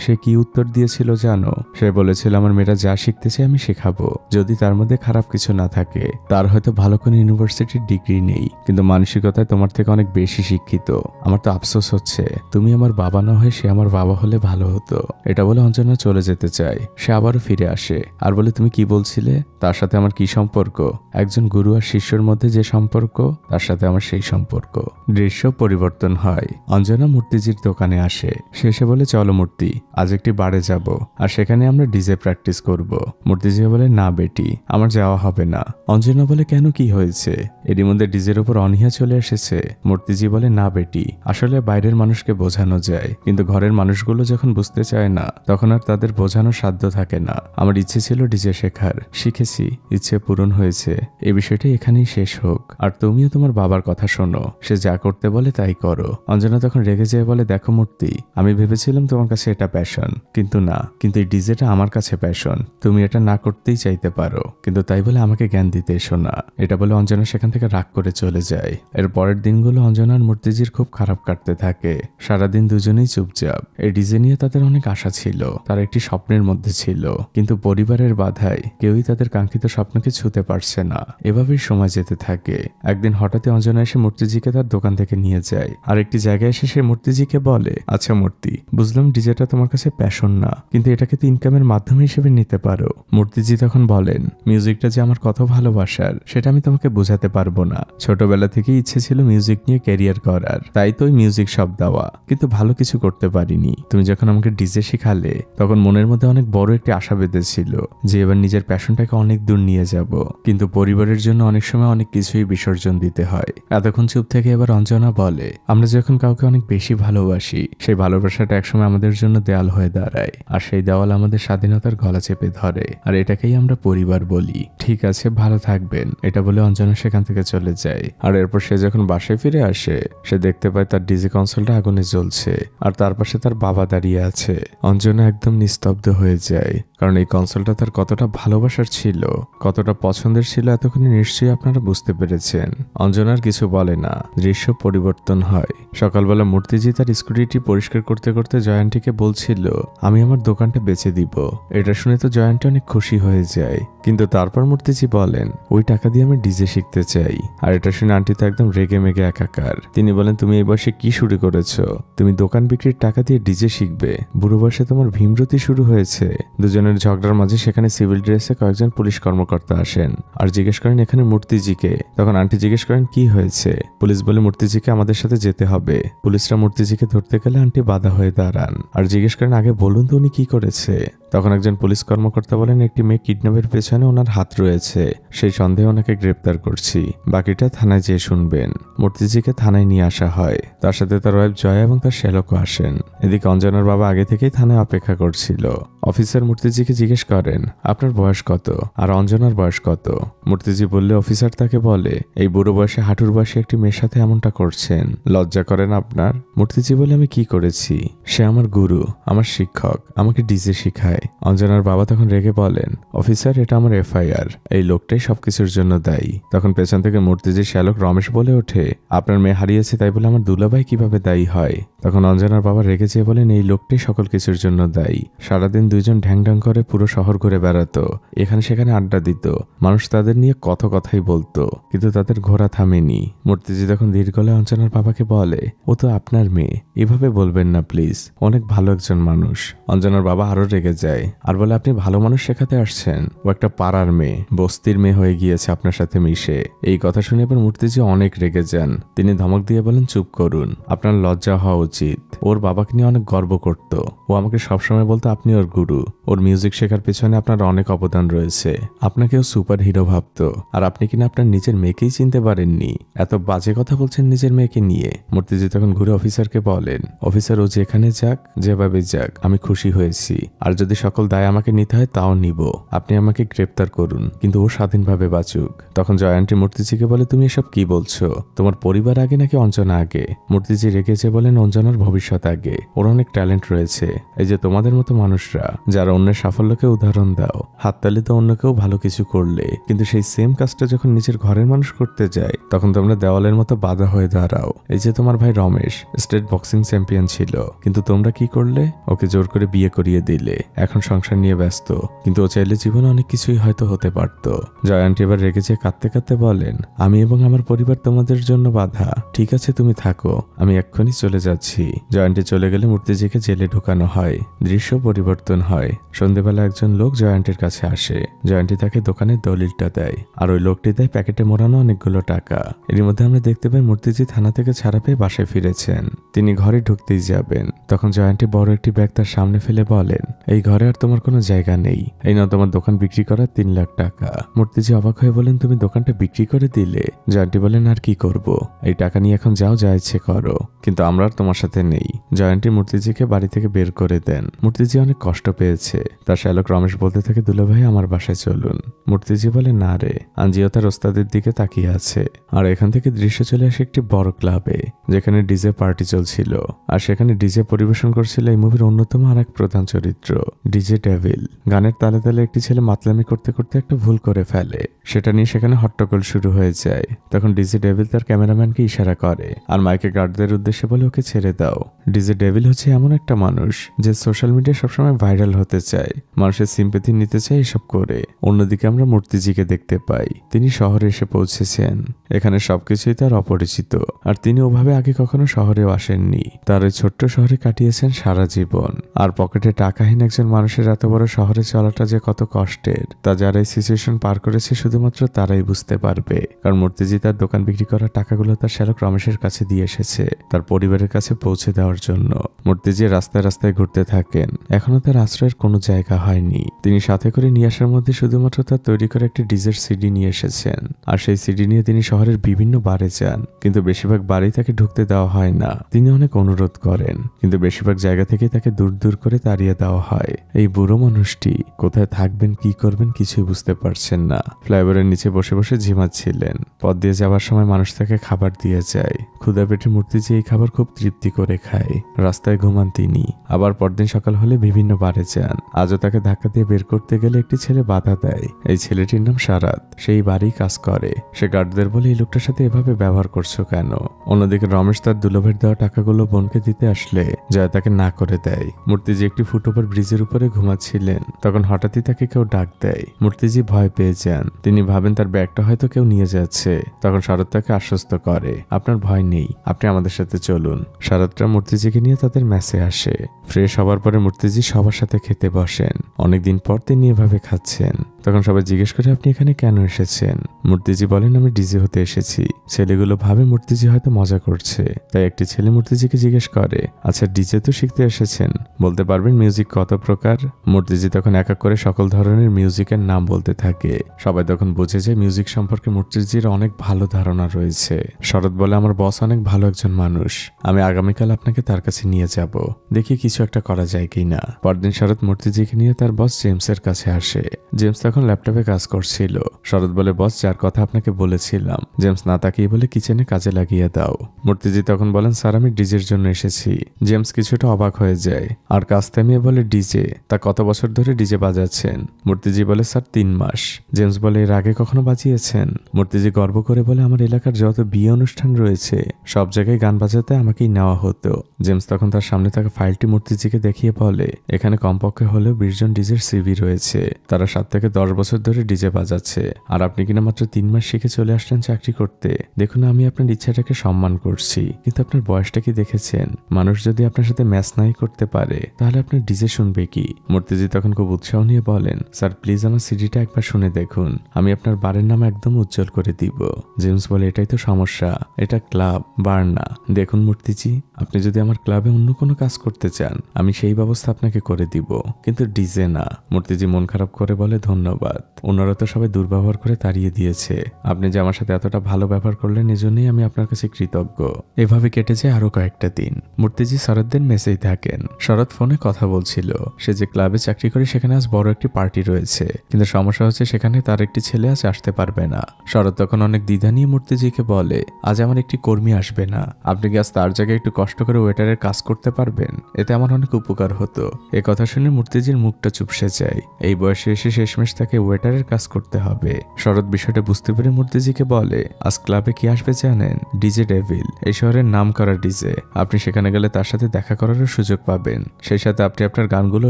সে কি উত্তর দিয়েছিল জানো? সে বলেছিল, আমার মেয়েরা যা শিখতে চায় আমি শেখাবো, যদি তার মধ্যে খারাপ কিছু না থাকে। তার হয়তো ভালো কোনো ইউনিভার্সিটির ডিগ্রি নেই, কিন্তু মানসিকতায় তোমার থেকে অনেক বেশি শিক্ষিত। আমার তো আফসোস হচ্ছে তুমি আমার বাবা না হয়ে সে আমার বাবা হলে ভালো হতো। এটা বলে অঞ্জনা চলে যেতে চায়। সে আবারও ফিরে আসে আর বলে, তুমি কি বলছিলে? তার সাথে আমার কি সম্পর্ক? একজন গুরু আর শিষ্যর মধ্যে যে সম্পর্ক, তার সাথে আমার সেই সম্পর্ক। দৃশ্য পরিবর্তন হয়। অঞ্জনা মূর্তিজির দোকানে আসে। সে এসে বলে, চলো মূর্তি, আজ একটি বারে যাব আর সেখানে আমরা ডিজে প্র্যাকটিস করব। মূর্তিজি বলে, না বেটি, আমার যাওয়া হবে না। অঞ্জনা বলে, কেন, কি হয়েছে? এরই মধ্যে ডিজের উপর অনীহা চলে এসেছে। মূর্তিজি বলে, না বেটি, আসলে বাইরের মানুষকে বোঝানো যায়, কিন্তু ঘরের মানুষগুলো যখন বুঝতে চায় না তখন আর তাদের বোঝানোর সাধ্য থাকে না। আমার ইচ্ছে ছিল ডিজে শেখার, শিখেছি, ইচ্ছে পূরণ হয়েছে। এই বিষয়টি এখানেই শেষ হোক, আর তুমিও তোমার বাবার কথা শোনো, সে যা করতে বলে তাই করো। অঞ্জনা তখন রেগে যেয়ে বলে, দেখো মূর্তি, আমি ভেবেছিলাম তোমার কাছে এটা প্যাশন, কিন্তু না, কিন্তু এই ডিজেটা আমার কাছে প্যাশন। তুমি এটা না করতেই চাইতে পারো, কিন্তু তাই বলে আমাকে জ্ঞান দিতে এসো না। এটা বলে অঞ্জনা সেখান থেকে রাগ করে চলে যায়। এর পরের দিনগুলো অঞ্জনা আর মূর্তিজির খুব খারাপ কাটতে থাকে। সারাদিন দুজনেই চুপচাপ। এই ডিজে নিয়ে তাদের অনেক আশা ছিল, তারা একটি স্বপ্নের মধ্যে ছিল, কিন্তু পরিবারের বাধায় কেউই তাদের কাঙ্ক্ষিত স্বপ্নকে ছুঁতে পারছে না। এভাবেই সময় যেতে থাকে। একদিন হঠাৎই অঞ্জনা এসে মূর্তিজিকে তার দোকান থেকে নিয়ে যায়, আর একটি জায়গায় এসে সে মূর্তিজিকে বলে, আচ্ছা মূর্তি, বুঝলাম ডিজেটা তোমার কাছে প্যাশন না, কিন্তু এটাকে তো ইনকামের মাধ্যম হিসেবে নিতে পারো। মূর্তিজি তখন বলেন, মিউজিকটা যে আমার কত ভালোবাসার সেটা আমি তোমাকে বোঝাতে পারবো না। ছোটবেলা থেকেই ইচ্ছে ছিল মিউজিক নিয়ে ক্যারিয়ার করার, তাই তো ওই মিউজিক শপ দেওয়া, কিন্তু ভালো কিছু করতে পারিনি। তুমি যখন আমাকে ডিজে শিখালে তখন মনের মধ্যে অনেক বড় একটি আশা বেঁধেছিল যে এবার নিজের প্যাশনটাকে অনেক দূর নিয়ে যাব, কিন্তু পরিবারের জন্য অনেক সময় অনেক কিছুই বিসর্জন দিতে হয়। এতক্ষণ চুপ থেকে এবার অঞ্জনা বলে, আমরা যখন কাউকে অনেক বেশি ভালোবাসি সেই ভালোবাসাটা একসময় আমাদের জন্য দেয়াল হয়ে দাঁড়ায়, আর সেই দেওয়াল আমাদের স্বাধীনতার গলা চেপে ধরে, আর এটাকেই আমরা পরিবার বলি। ঠিক আছে, ভালো থাকবেন। এটা বলে অঞ্জনা সেখান থেকে চলে যায়। আর এরপর সে যখন বাসায় ফিরে আসে সে দেখতে পায় তার ডিজে কনসোলটা আগুনে জ্বলছে, আর তার পাশে তার বাবা দাঁড়িয়ে আছে। অঞ্জনা একদম নিস্তব্ধ হয়ে যায়, কারণ এই কনসোলটা তার কতটা ভালোবাসার ছিল, কতটা পছন্দের ছিল এতক্ষণে নিশ্চয়ই আপনারা বুঝতে পেরেছেন। অঞ্জনার কিছু বলে না। দৃশ্য পরিবর্তন হয়। সকালবেলা মূর্তিজি তার স্কুটিটি পরিষ্কার করতে করতে জয়ান্টিকে বলছিল, আমি আমার দোকানটা বেচে দিব। এটা শুনে তো জয়ান্টি অনেক খুশি হয়ে যায়, কিন্তু তারপর মূর্তিজি বলেন, ওই টাকা দিয়ে আমি ডিজে শিখতে চাই। আর এটা শুনে আন্টি তো একদম রেগে মেগে একাকার। তিনি বলেন, তুমি এই বয়সে কি শুরু করেছো? তুমি দোকান বিক্রির টাকা দিয়ে ডিজে শিখবে? বুড়ো বয়সে তোমার ভীমরতি শুরু হয়েছে। দুজনের ঝগড়ার মাঝে সেখানে সিভিল ড্রেসে কয়েকজন পুলিশ কর্মকর্তা আসেন আর জিজ্ঞেস করেন এখানে মূর্তিজিকে। তখন আন্টি জিজ্ঞেস করেন, কি হয়েছে? পুলিশ বলে, মূর্তিজিকে আমাদের সাথে যেতে হবে। পুলিশরা মূর্তিজিকে ধরতে গেলে আন্টি বাধা হয়ে দাঁড়ান আর জিজ্ঞেস করেন, আগে বলুন তো উনি কি করেছে? তখন একজন পুলিশ কর্মকর্তা বলেন, একটি মেয়ে কিডন্যাপের পেছনে ওনার হাত রয়েছে, সেই সন্দেহে ওনাকে গ্রেপ্তার করছি, বাকিটা থানায় যেয়ে শুনবেন। মূর্তিজিকে থানায় নিয়ে আসা হয়। তার সাথে তার ওয়াইফ জয়া এবং তার শ্যালকও আসেন। এদিকে অঞ্জনার বাবা আগে থেকেই থানায় অপেক্ষা করছিল। অফিসার মূর্তিজিকে জিজ্ঞেস করেন, আপনার বয়স কত আর অঞ্জনার বয়স কত? মূর্তিজি বললে অফিসার তাকে বলে, এই বুড়ো বয়সে হাঁটুর বয়সে একটি মেয়ের সাথে এমনটা করছেন, লজ্জা করেন আপনার? মূর্তিজি বলে, আমি কি করেছি? সে আমার গুরু, আমার শিক্ষক, আমাকে ডিজে শিখায়। অঞ্জনার বাবা তখন রেগে বলেন, অফিসার এটা আমার এফআইআর, এই লোকটাই সবকিছুর জন্য দায়ী। তখন পেছন থেকে মূর্তিজির শ্যালক রমেশ বলে ওঠে, আপনার মেয়ে হারিয়েছে তাই বলে আমার দুলাভাই কিভাবে দায়ী হয়? তখন অঞ্জনার বাবা রেগে যেয়ে বলেন, এই লোকটাই সকল কিছুর জন্য দায়ী। সারাদিন দুইজন ঢ্যাং ঢ্যাং করে পুরো শহর ঘুরে বেড়াতো, এখানে সেখানে আড্ডা দিত, মানুষ তাদের নিয়ে কত কথাই বলতো, কিন্তু তাদের ঘোরা থামেনি। মূর্তিজি তখন ধীর গলায় অঞ্জনার বাবাকে বলে, ও তো আপনার মেয়ে, এভাবে বলবেন না প্লিজ, অনেক ভালো একজন মানুষ। অঞ্জনার বাবা আরো রেগে যায় আর বলে, আপনি ভালো মানুষ শেখাতে আসছেন? ও একটা পাড়ার মেয়ে, বস্তির মেয়ে হয়ে গিয়েছে আপনার সাথে মিশে। এই কথা শুনে এবার মূর্তিজি অনেক রেগে যান। তিনি ধমক দিয়ে বলেন, চুপ করুন, আপনার লজ্জা হওয়া উচিত। ওর বাবাকে নিয়ে অনেক গর্ব করত, ও আমাকে সবসময় বলতো আপনি ওর গুরু, ওর মিউজিক শেখার পেছনে আপনার অনেক অবদান রয়েছে, আপনাকেও সুপার হিরো ভাবতো, আর আপনি কিনা আপনার নিজের মেয়েকেই চিনতে পারেননি, এত বাজে কথা বলছেন নিজের মেয়েকে নিয়ে। মূর্তিজি তখন ঘুরে অফিসারকে বলেন, অফিসার ও যেখানে যাক, যেভাবে যাক, আমি খুশি হয়েছি, আর যদি সকল দায় আমাকে নিতে হয় তাও নিব, আপনি আমাকে গ্রেপ্তার করুন, কিন্তু ও স্বাধীনভাবে বাঁচুক। তখন জয় আন্টি মূর্তিজিকে বলে, তুমি এসব কি বলছো? তোমার পরিবার আগে নাকি অঞ্জনা আগে? মূর্তিজি রেগেছে বলেন, অঞ্জনার ভবিষ্যৎ আগে, ওর অনেক ট্যালেন্ট রয়েছে। এই যে তোমাদের মতো মানুষরা যারা অন্যের সাফল্যকে উদাহরণ দাও, হাততালি তো অন্য কেউ ভালো কিছু করলে, কিন্তু সেই সেম কাজটা যখন নিজের ঘরের মানুষ করতে যায় তখন তোমরা দেওয়ালের মতো বাধা হয়ে দাঁড়াও। এই যে তোমার ভাই রমেশ স্টেট বক্সিং চ্যাম্পিয়ন ছিল, কিন্তু তোমরা কি করলে? ওকে জোর করে বিয়ে করিয়ে দিলে, এখন সংসার নিয়ে ব্যস্ত, কিন্তু ও চাইলে জীবনে অনেক কিছুই হয়তো হতে পারত। জয় আন্টি এবার রেগেছে কাঁদতে কাঁদতে বলেন, আমি এবং আমার পরিবার তোমাদের জন্য বাধা? ঠিক আছে, তুমি থাকো, আমি এক্ষুনি চলে যাচ্ছি। জয় আন্টি চলে গেলে মূর্তিজিকে জেলে ঢুকানো হয়। দৃশ্য পরিবর্তন হয়। সন্ধ্যেবেলা একজন লোক জয় আন্টির কাছে আসে। জয় আন্টি তাকে দোকানের দলিলটা দেয়, আর ওই লোকটি দেয় প্যাকেটে মোড়ানো অনেকগুলো টাকা। এর মধ্যে আমরা দেখতে পাই মূর্তিজি থানা থেকে ছাড়া পেয়ে বাসায় ফিরেছেন। তিনি ঘরে ঢুকতেই যাবেন, তখন জয় আন্টি বড় একটি ব্যাগ তার সামনে ফেলে বলেন, এই ঘরে আর তোমার কোনো জায়গা নেই, এই নাও তোমার দোকান বিক্রি করার 3 লাখ টাকা। মূর্তিজি অবাক হয়ে বলেন, তুমি দোকানটা বিক্রি করে দিলে? জয় আন্টি বলেন, আর কি করব, এই টাকা নিয়ে এখন যাও, যা ইচ্ছে করো, কিন্তু আমরা আর তোমার সাথে নেই। জয় আন্টি মূর্তিজিকে বাড়ি থেকে বের করে দেন। মূর্তিজি অনেক কষ্ট পেয়েছে। তার শ্যালক রমেশ বলতে থাকে, দুলা ভাই আমার বাসায় চলুন। মূর্তিজি বলে, না রে। আঞ্জিও তার ওস্তাদের দিকে তাকিয়ে আছে। আর এখান থেকে দৃশ্য চলে আসে একটি বড় ক্লাবে, যেখানে ডিজে পার্টি চলছিল, আর সেখানে ডিজে পরিবেশন করছিল এই মুভির অন্যতম আর এক প্রধান চরিত্র ডিজে ডেভিল। গানের তালে তালে একটি ছেলে মাতলামি করতে করতে একটা ভুল করে ফেলে, সেটা নিয়ে সেখানে হট্টগোল শুরু হয়ে যায়। তখন ডিজে ডেভিল তার ক্যামেরাম্যানকে ইশারা করে আর মাইকে গার্ডদের উদ্দেশ্যে বলে, ওকে ছেড়ে দাও। ডিজে ডেভিল হচ্ছে এমন একটা মানুষ যে সোশ্যাল মিডিয়ায় সবসময় ভাইরাল হতে চায়, মানুষের সিম্পেথি নিতে চায় এসব করে। অন্যদিকে আমরা মূর্তিজিকে দেখতে পাই, তিনি শহরে এসে পৌঁছেছেন। এখানে সবকিছুই তার অপরিচিত, আর তিনি ওভাবে আগে কখনো শহরেও আসেননি। তার ওই ছোট্ট শহরে কাটিয়েছেন সারা জীবন। আর পকেটে টাকাহীন একজন মানুষের এত বড় শহরে চলাটা যে কত কষ্টের, তা যারা এই সিচুয়েশন পার করেছে শুধুমাত্র তারাই বুঝতে পারবে। কারণ মূর্তিজি তার দোকান বিক্রি করা টাকাগুলো তার শ্যালক রমেশের কাছে দিয়ে এসেছে তার পরিবারের কাছে পৌঁছে দেওয়ার জন্য। মূর্তিজি রাস্তায় রাস্তায় ঘুরতে থাকেন, এখনো তার আশ্রয়ের কোনো জায়গা হয়নি। তিনি সাথে করে নিয়ে আসার মধ্যে শুধুমাত্র তার তৈরি করা একটি ডিজের সিডি নিয়ে এসেছেন, আর সেই সিডি নিয়ে তিনি শহরের বিভিন্ন বারে যান, কিন্তু বেশিরভাগ বারেই তাকে ঢুকতে দেওয়া হয় না। তিনি অনেক অনুরোধ করেন, কিন্তু বেশিরভাগ জায়গা থেকে তাকে দূর দূর করে তাড়িয়ে দেওয়া হয়। এই বুড়ো মানুষটি কোথায় থাকবেন, কি করবেন কিছুই বুঝতে পারছেন না। ফ্লাইওভারের নিচে বসে বসে ঝিমাচ্ছিলেন। পথ দিয়ে যাওয়ার সময় মানুষ তাকে খাবার দিয়ে যায়। ক্ষুধা পেটে মূর্তিজি এই খাবার খুব তৃপ্তি করে খায়। রাস্তায় ঘুমান তিনি। আবার পরদিন সকাল হলে বিভিন্ন বারে যান। আজও তাকে ধাক্কা দিয়ে বের করতে গেলে একটি ছেলে বাধা দেয়। এই ছেলেটির নাম সারাত, সেই বাড়ি কাজ করে। সে গার্ডদের বলে, এই লোকটার সাথে এভাবে ব্যবহার করছো কেন? অন্যদিকে রমেশ তার দুলাভের দেওয়া টাকাগুলো বোনকে দিতে আসলে জয়া তাকে না করে দেয়। মূর্তিজি একটি ফুটওভার ব্রিজের উপরে ঘুমাচ্ছিলেন, তখন হঠাৎই তাকে কেউ ডাক দেয়। মূর্তিজি ভয় পেয়ে যান। তিনি ভাবেন তার ব্যাগটা হয়তো কেউ নিয়ে যাচ্ছে। তখন শরৎ তাকে আশ্বস্ত করে, আপনার ভয় নেই, আপনি আমাদের সাথে চলুন। শরৎরা মূর্তিজিকে নিয়ে তাদের ম্যাচে আসে। ফ্রেশ হওয়ার পরে মূর্তিজি সবার সাথে খেতে বসেন। অনেকদিন পর তিনি এভাবে খাচ্ছেন। তখন সবাই জিজ্ঞেস করে, আপনি এখানে কেন এসেছেন? মূর্তিজি বলেন, আমি ডিজে হতে এসেছি। ছেলেগুলো ভাবে মূর্তিজি হয়তো মজা করছে, তাই একটি ছেলে মূর্তিজিকে জিজ্ঞেস করে, আচ্ছা ডিজে তো শিখতে এসেছেন, বলতে পারবেন মিউজিক কত প্রকার? মূর্তিজি তখন এক এক করে সকল ধরনের মিউজিকের নাম বলতে থাকে। সবাই তখন বুঝে যায় মিউজিক সম্পর্কে মূর্তিজির অনেক ভালো ধারণা রয়েছে। শরৎ বলে, আমার বস অনেক ভালো একজন মানুষ, আমি আগামীকাল আপনাকে তার কাছে নিয়ে যাব, দেখি কিছু একটা করা যায় কিনা। পরদিন শরৎ মূর্তিজিকে নিয়ে তার বস জেমসের কাছে আসে। জেমস তখন তখন ল্যাপটপে কাজ করছিল। শরৎ বলে, বস, যার কথা আপনাকে বলেছিলাম। জেমস না তাকিয়ে বলে, কিচেনে কাজে লাগিয়ে দাও। মূর্তিজি তখন বলেন, স্যার, আমি ডিজের জন্য এসেছি। জেমস কিছুটা অবাক হয়ে যায় আর কাজ থামিয়ে বলে, ডিজে? তা কত বছর ধরে ডিজে বাজাচ্ছেন? মূর্তিজি বলে, স্যার, 3 মাস। জেমস বলে, এর আগে কখনো বাজিয়েছেন? মূর্তিজি গর্ব করে বলে, আমার এলাকার যত বিয়ে অনুষ্ঠান রয়েছে সব জায়গায় গান বাজাতে আমাকেই নেওয়া হতো। জেমস তখন তার সামনে থাকা ফাইলটি মূর্তিজিকে দেখিয়ে বলে, এখানে কমপক্ষে হলেও 20 জন ডিজের সিভি রয়েছে। তারা 7 থেকে 10 বছর ধরে ডিজে বাজাচ্ছে, আর আপনি কিনা মাত্র 3 মাস শিখে চলে আসলেন চাকরি করতে। দেখুন, আমি আপনার ইচ্ছাটাকে সম্মান করছি, কিন্তু আপনার বয়সটা কি দেখেছেন? মানুষ যদি আপনার সাথে ম্যাচ নাই করতে পারে তাহলে আপনার ডিজে শুনবে কি? মূর্তিজি তখন খুব উৎসাহ নিয়ে বলেন, স্যার, প্লিজ আমার সিডিটা একবার শুনে দেখুন, আমি আপনার বারের নাম একদম উজ্জ্বল করে দিব। জেমস বলে, এটাই তো সমস্যা, এটা ক্লাব, বার না। দেখুন মূর্তিজি, আপনি যদি আমার ক্লাবে অন্য কোনো কাজ করতে চান আমি সেই ব্যবস্থা আপনাকে করে দিব, কিন্তু ডিজে না। মূর্তিজি মন খারাপ করে বলে, ধন্যবাদ, ওনারা তো সবাই দুর্ব্যবহার করে তাড়িয়ে দিয়েছে। আপনি যে আমার সাথে এতটা ভালো ব্যবহার করলেন এজন্যই আমি আপনার কাছে কৃতজ্ঞ। এভাবে কেটে যায় আরো কয়েকটা দিন। মূর্তিজি শরৎদের মেসেই থাকেন। শরৎ ফোনে কথা বলছিল, সে যে ক্লাবে চাকরি করে সেখানে আজ বড় একটি পার্টি রয়েছে, কিন্তু সমস্যা হচ্ছে সেখানে তার একটি ছেলে আজ আসতে পারবে না। শরৎ তখন অনেক দ্বিধা নিয়ে মূর্তিজিকে বলে, আজ আমার একটি কর্মী আসবে না, আপনি কি আজ তার জায়গায় একটু কষ্ট করে ওয়েটারের কাজ করতে পারবেন? এতে আমার অনেক উপকার হতো। এ কথা শুনে মূর্তিজির মুখটা চুপসে যায়। এই বয়সে এসে শেষমেশ তাকে ওয়েটারের কাজ করতে হবে। শরৎ বিষয়টা বুঝতে পেরে মূর্তিজিকে বলে, আজ ক্লাবে কি আসবে জানেন? ডিজে ডেভিল, এই শহরের নাম করা ডিজে। আপনি সেখানে গেলে তার সাথে দেখা করারও সুযোগ পাবেন, সেই সাথে আপনি আপনার গানগুলো